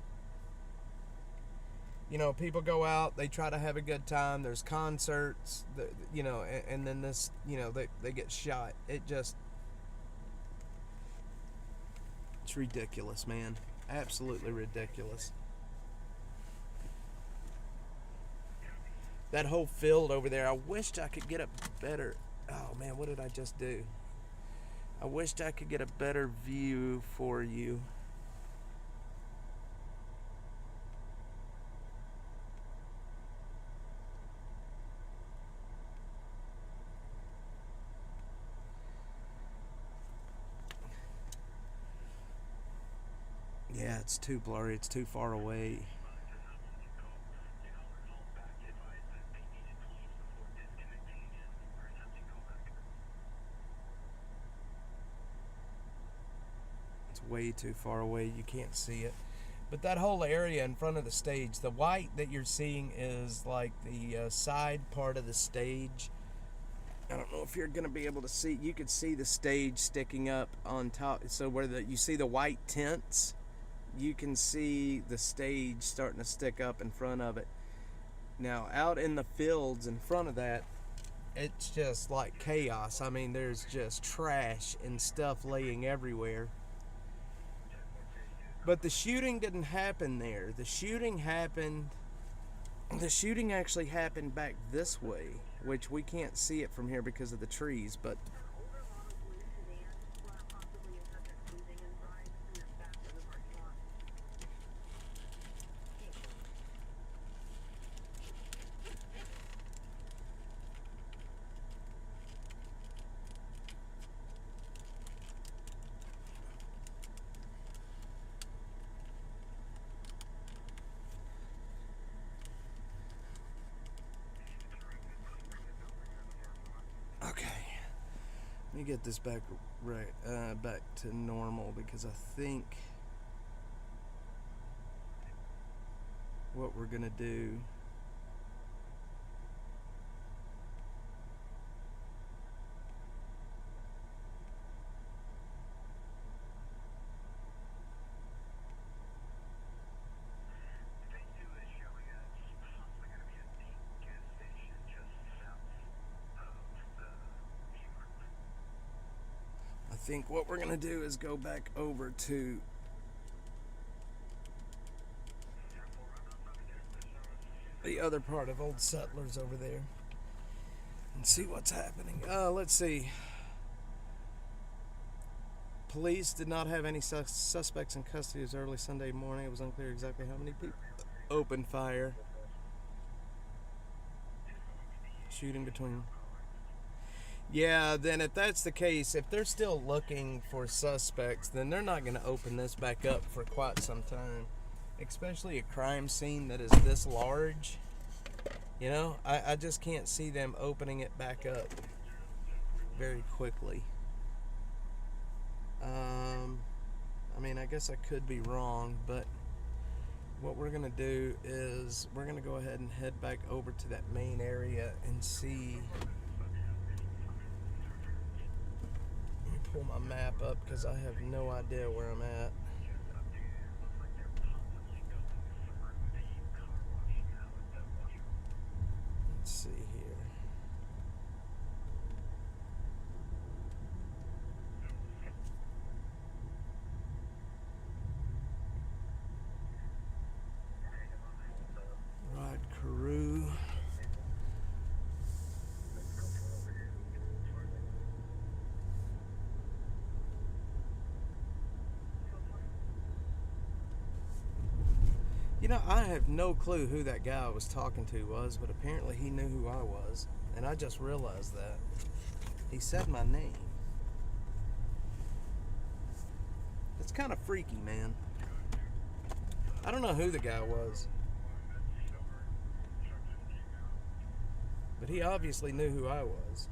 You know, people go out, they try to have a good time, there's concerts, you know, and then this, you know, they get shot. It just, it's ridiculous, man. Absolutely ridiculous. That whole field over there, I wished I could get a better, oh man, what did I just do? I wished I could get a better view for you. Yeah, it's too blurry, it's too far away. It's way too far away, you can't see it. But that whole area in front of the stage, the white that you're seeing is like the side part of the stage. I don't know if you're going to be able to see, you could see the stage sticking up on top. So where you see the white tents, you can see the stage starting to stick up in front of it. Now, out in the fields in front of that, it's just like chaos. I mean, there's just trash and stuff laying everywhere. But the shooting didn't happen there. The shooting actually happened back this way, which we can't see it from here because of the trees, but okay. Let me get this back back to normal, because I think what we're gonna do is go back over to the other part of Old Settlers over there and see what's happening. Let's see. Police did not have any suspects in custody as early Sunday morning. It was unclear exactly how many people opened fire. Shooting between. Yeah, then if that's the case, if they're still looking for suspects, then they're not going to open this back up for quite some time. Especially a crime scene that is this large. You know, I just can't see them opening it back up very quickly. I mean, I guess I could be wrong, but what we're going to do is we're going to go ahead and head back over to that main area and see. Let me pull my map up because I have no idea where I'm at. Let's see here. Rod Carew. You know, I have no clue who that guy I was talking to was, but apparently he knew who I was. And I just realized that. He said my name. It's kind of freaky, man. I don't know who the guy was. But he obviously knew who I was.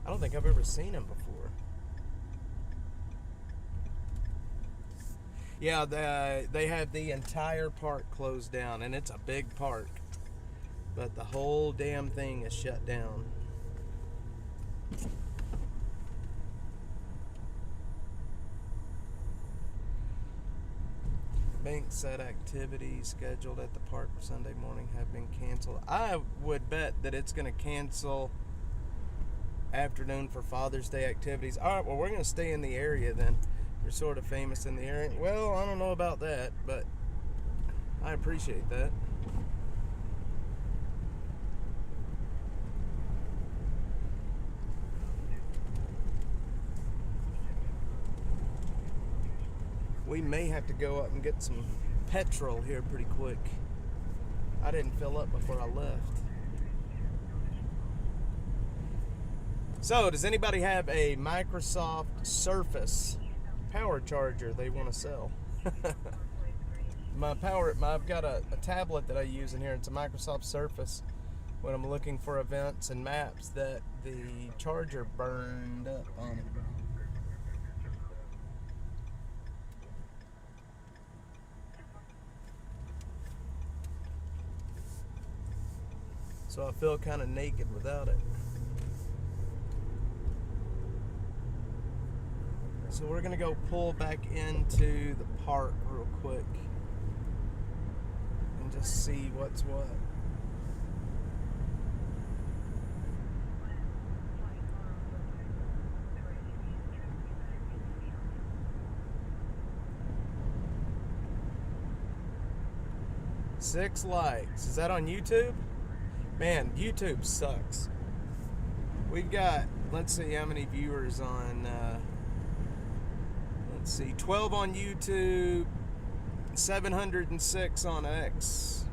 I don't think I've ever seen him before. Yeah, they have the entire park closed down, and it's a big park. But the whole damn thing is shut down. Bank said activities scheduled at the park for Sunday morning have been canceled. I would bet that it's going to cancel afternoon for Father's Day activities. All right, well, we're going to stay in the area then. You're sort of famous in the area. Well, I don't know about that, but I appreciate that. We may have to go up and get some petrol here pretty quick. I didn't fill up before I left. So, does anybody have a Microsoft Surface power charger they want to sell? I've got a tablet that I use in here. It's a Microsoft Surface. When I'm looking for events and maps, that the charger burned up on it. So I feel kind of naked without it. So we're gonna go pull back into the park real quick and just see what's what. Six likes. Is that on YouTube? Man, YouTube sucks. We've got, let's see how many viewers on, let's see, 12 on YouTube, 706 on X,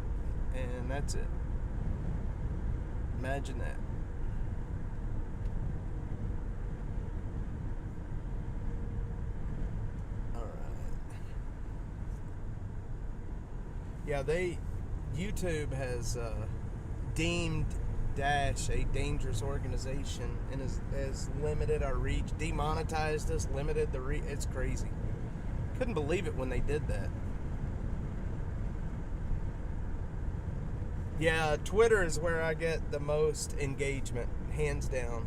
and that's it. Imagine that. Alright. Yeah, YouTube has deemed Dash a dangerous organization and has limited our reach, demonetized us, limited the reach. It's crazy. Couldn't believe it when they did that. Yeah, Twitter is where I get the most engagement, hands down.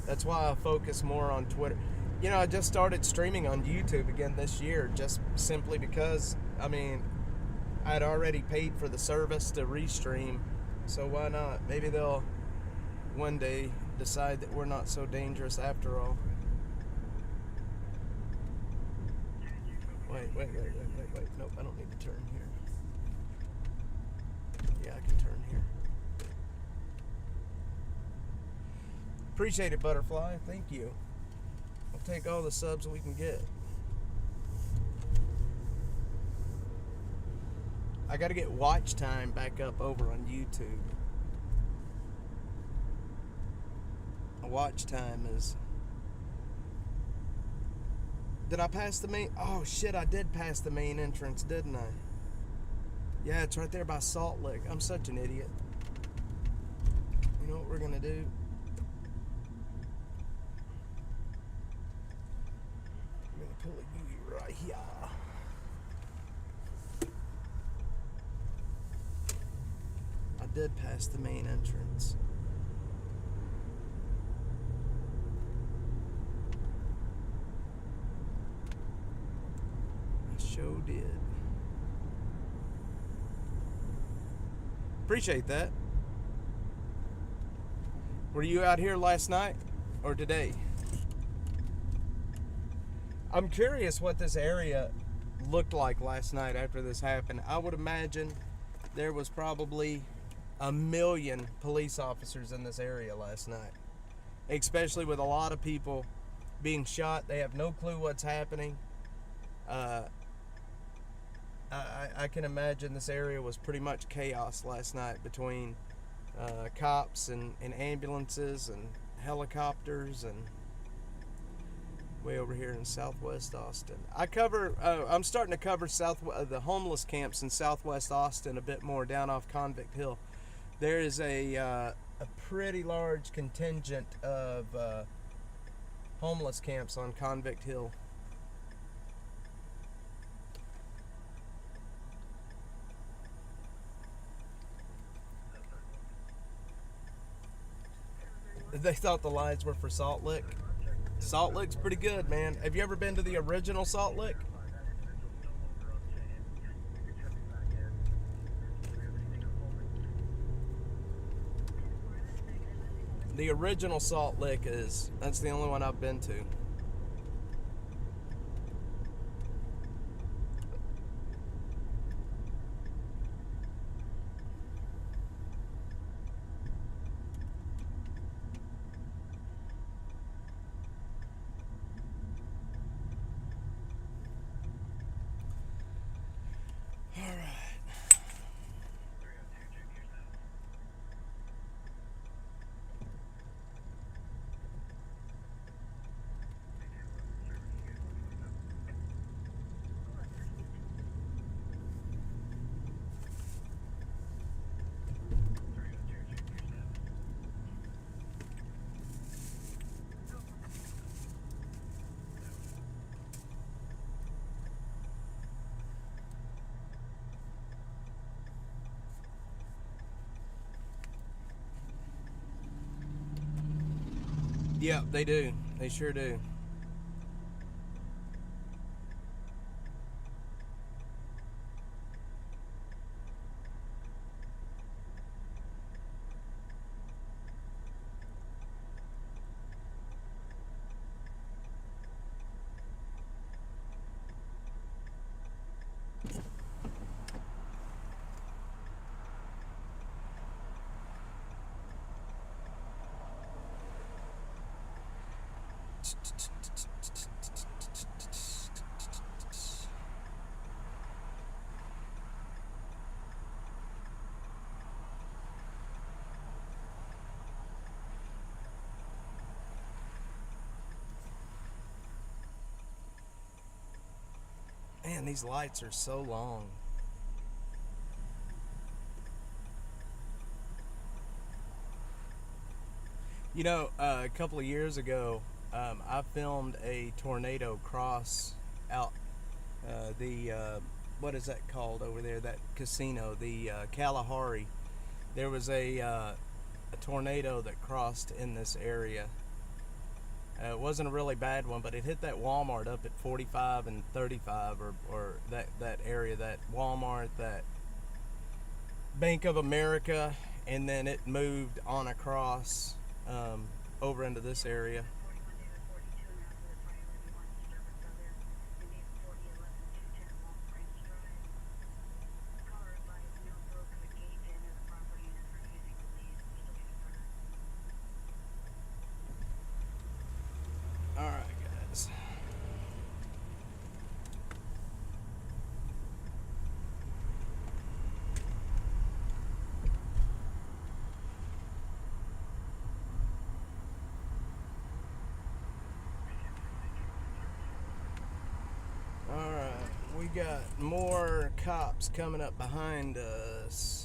That's why I focus more on Twitter. You know, I just started streaming on YouTube again this year, just simply because, I mean, I'd already paid for the service to restream, so why not? Maybe they'll one day decide that we're not so dangerous after all. Wait. Nope, I don't need to turn here. Yeah, I can turn here. Appreciate it, Butterfly. Thank you. I'll take all the subs we can get. I gotta get watch time back up over on YouTube. Watch time is... Did I pass the main... Oh shit, I did pass the main entrance, didn't I? Yeah, it's right there by Salt Lick. I'm such an idiot. You know what we're gonna do? I'm gonna pull a U right here. I did pass the main entrance. I sure did. Appreciate that. Were you out here last night or today? I'm curious what this area looked like last night after this happened. I would imagine there was probably 1 million police officers in this area last night, especially with a lot of people being shot. They have no clue what's happening. I can imagine this area was pretty much chaos last night between cops and ambulances and helicopters and way over here in Southwest Austin. I'm starting to cover the homeless camps in Southwest Austin a bit more down off Convict Hill. There is a pretty large contingent of homeless camps on Convict Hill. They thought the lights were for Salt Lick. Salt Lick's pretty good, man. Have you ever been to the original Salt Lick? The original Salt Lick that's the only one I've been to. Yeah, they do. They sure do. Man, these lights are so long. You know, a couple of years ago, I filmed a tornado cross out what is that called over there, that casino, the Kalahari. There was a tornado that crossed in this area. It wasn't a really bad one, but it hit that Walmart up at 45 and 35, or that area, that Walmart, that Bank of America, and then it moved on across over into this area. Alright, guys. Alright, we got more cops coming up behind us.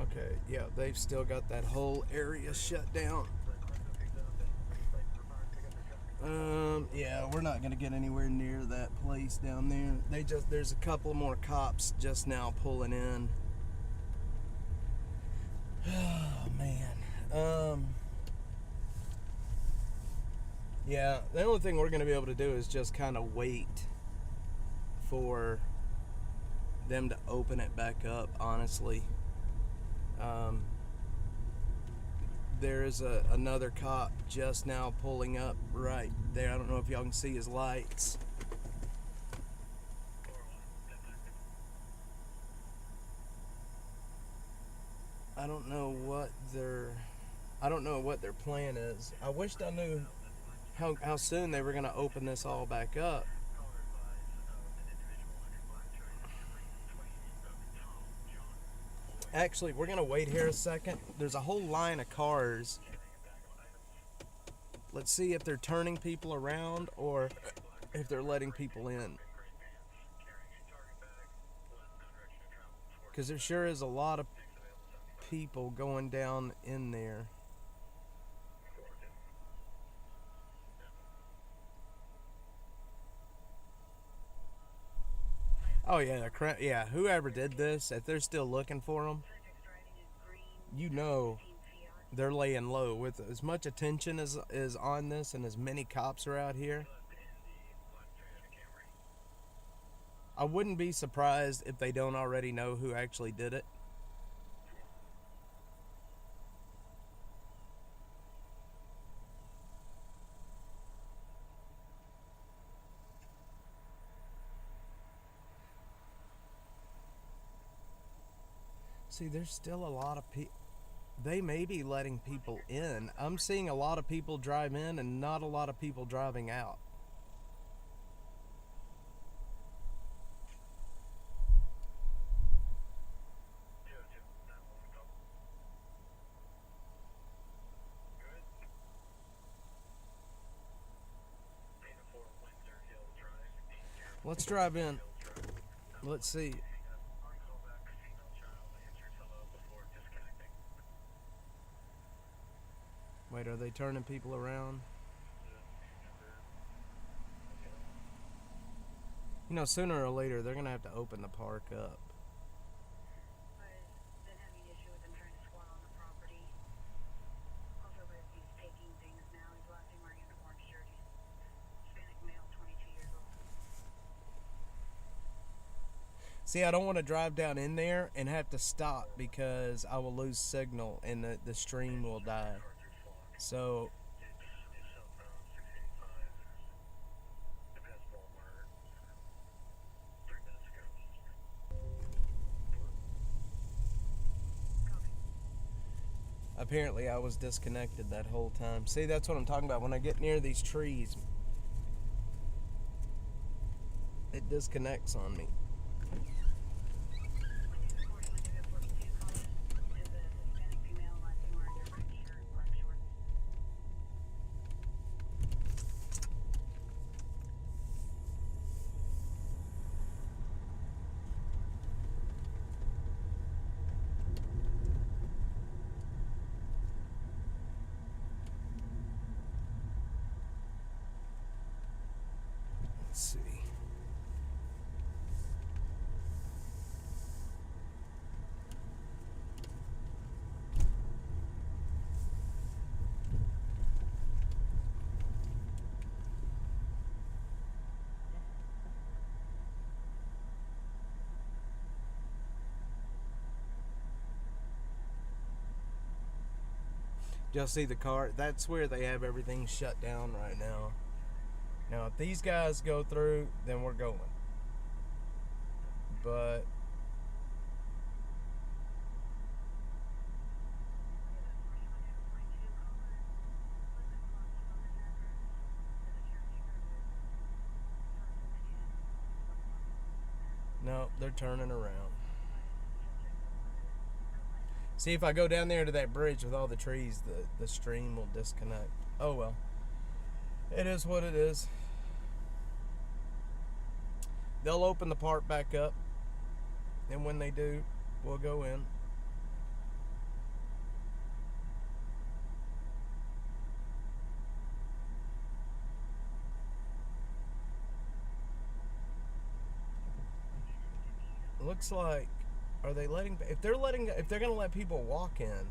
Okay, yeah, they've still got that whole area shut down. Yeah, we're not gonna get anywhere near that place down there. There's a couple more cops just now pulling in. Oh man. Yeah, the only thing we're gonna be able to do is just kind of wait for them to open it back up, honestly. There is another cop just now pulling up right there. I don't know if y'all can see his lights. I don't know what their plan is. I wished I knew how soon they were going to open this all back up. Actually, we're going to wait here a second. There's a whole line of cars. Let's see if they're turning people around or if they're letting people in. Because there sure is a lot of people going down in there. Oh yeah, whoever did this, if they're still looking for them, you know they're laying low. With as much attention as is on this and as many cops are out here, I wouldn't be surprised if they don't already know who actually did it. See, there's still a lot of people. They may be letting people in. I'm seeing a lot of people drive in and not a lot of people driving out. Let's drive in. Let's see. Wait, are they turning people around? You know, sooner or later, they're going to have to open the park up. I've been having an issue with them trying to squat on the property. Also, with he's taking things now. He's last seen wearing an orange shirt. Hispanic male, 22 years old. See, I don't want to drive down in there and have to stop because I will lose signal and the stream will die. So apparently I was disconnected that whole time. See, that's what I'm talking about. When I get near these trees, it disconnects on me. Let's see. Y'all see the car? That's where they have everything shut down right now. Now, if these guys go through, then we're going. But no, they're turning around. See, if I go down there to that bridge with all the trees, the stream will disconnect. Oh well. It is what it is. They'll open the park back up, and when they do, we'll go in. Looks like, are they letting, if they're gonna let people walk in,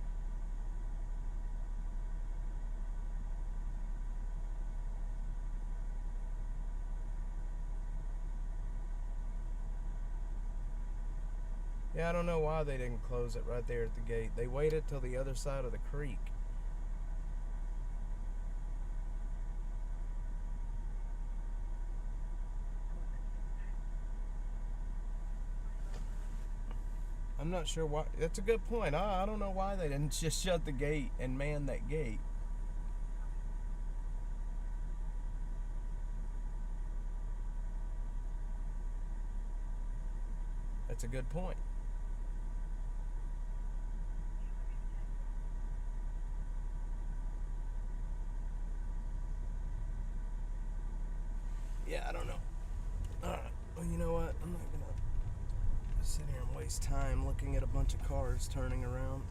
Yeah, I don't know why they didn't close it right there at the gate. They waited till the other side of the creek. I'm not sure why. That's a good point. I don't know why they didn't just shut the gate and man that gate. That's a good point. Yeah, I don't know. Alright, well, you know what? I'm not gonna sit here and waste time looking at a bunch of cars turning around.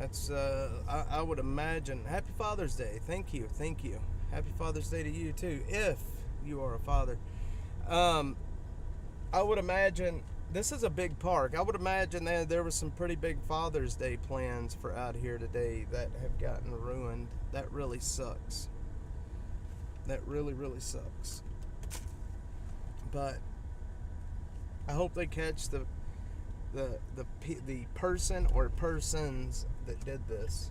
That's, I would imagine. Happy Father's Day. Thank you. Happy Father's Day to you, too, if you are a father. I would imagine, this is a big park. I would imagine that there was some pretty big Father's Day plans for out here today that have gotten ruined. That really sucks. That really, really sucks. But I hope they catch the person or persons that did this.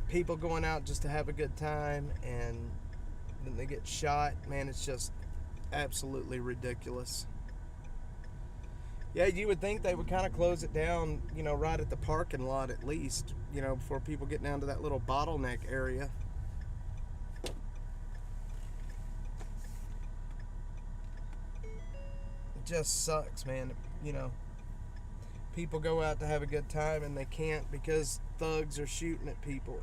People going out just to have a good time and then they get shot. Man, it's just absolutely ridiculous. Yeah, you would think they would kind of close it down, right at the parking lot at least, before people get down to that little bottleneck area. It just sucks, man. People go out to have a good time and they can't because thugs are shooting at people.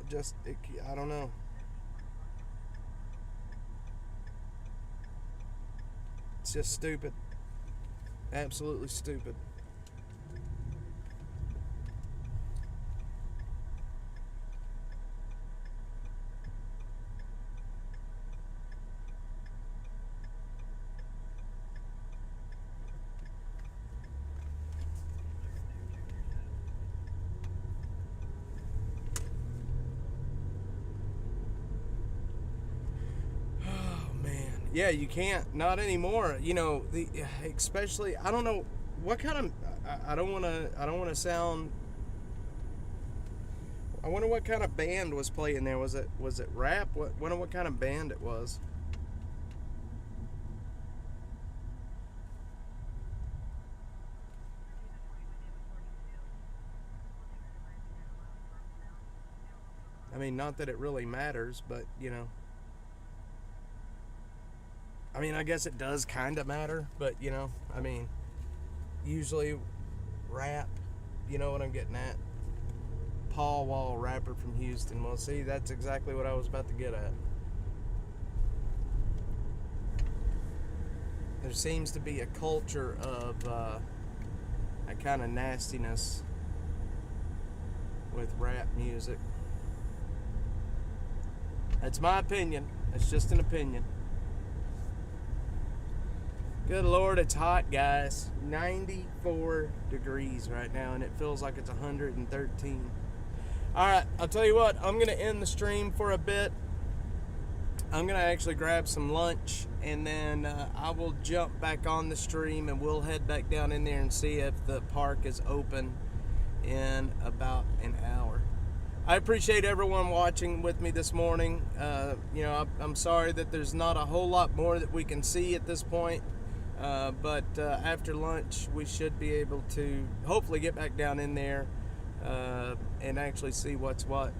I don't know. It's just stupid. Absolutely stupid. Yeah, you can't. Not anymore. Especially, I don't know what kind of. I don't want to sound. I wonder what kind of band was playing there. Was it rap? Wonder what kind of band it was. I mean, not that it really matters, but I guess it does kind of matter, but, usually rap, you know what I'm getting at. Paul Wall, rapper from Houston. Well, see, that's exactly what I was about to get at. There seems to be a culture of a kind of nastiness with rap music. That's my opinion. It's just an opinion. Good Lord, it's hot, guys. 94 degrees right now, and it feels like it's 113. All right, I'll tell you what. I'm going to end the stream for a bit. I'm going to actually grab some lunch, and then I will jump back on the stream, and we'll head back down in there and see if the park is open in about an hour. I appreciate everyone watching with me this morning. I'm sorry that there's not a whole lot more that we can see at this point. But after lunch, we should be able to hopefully get back down in there and actually see what's what.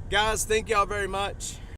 Guys, thank y'all very much.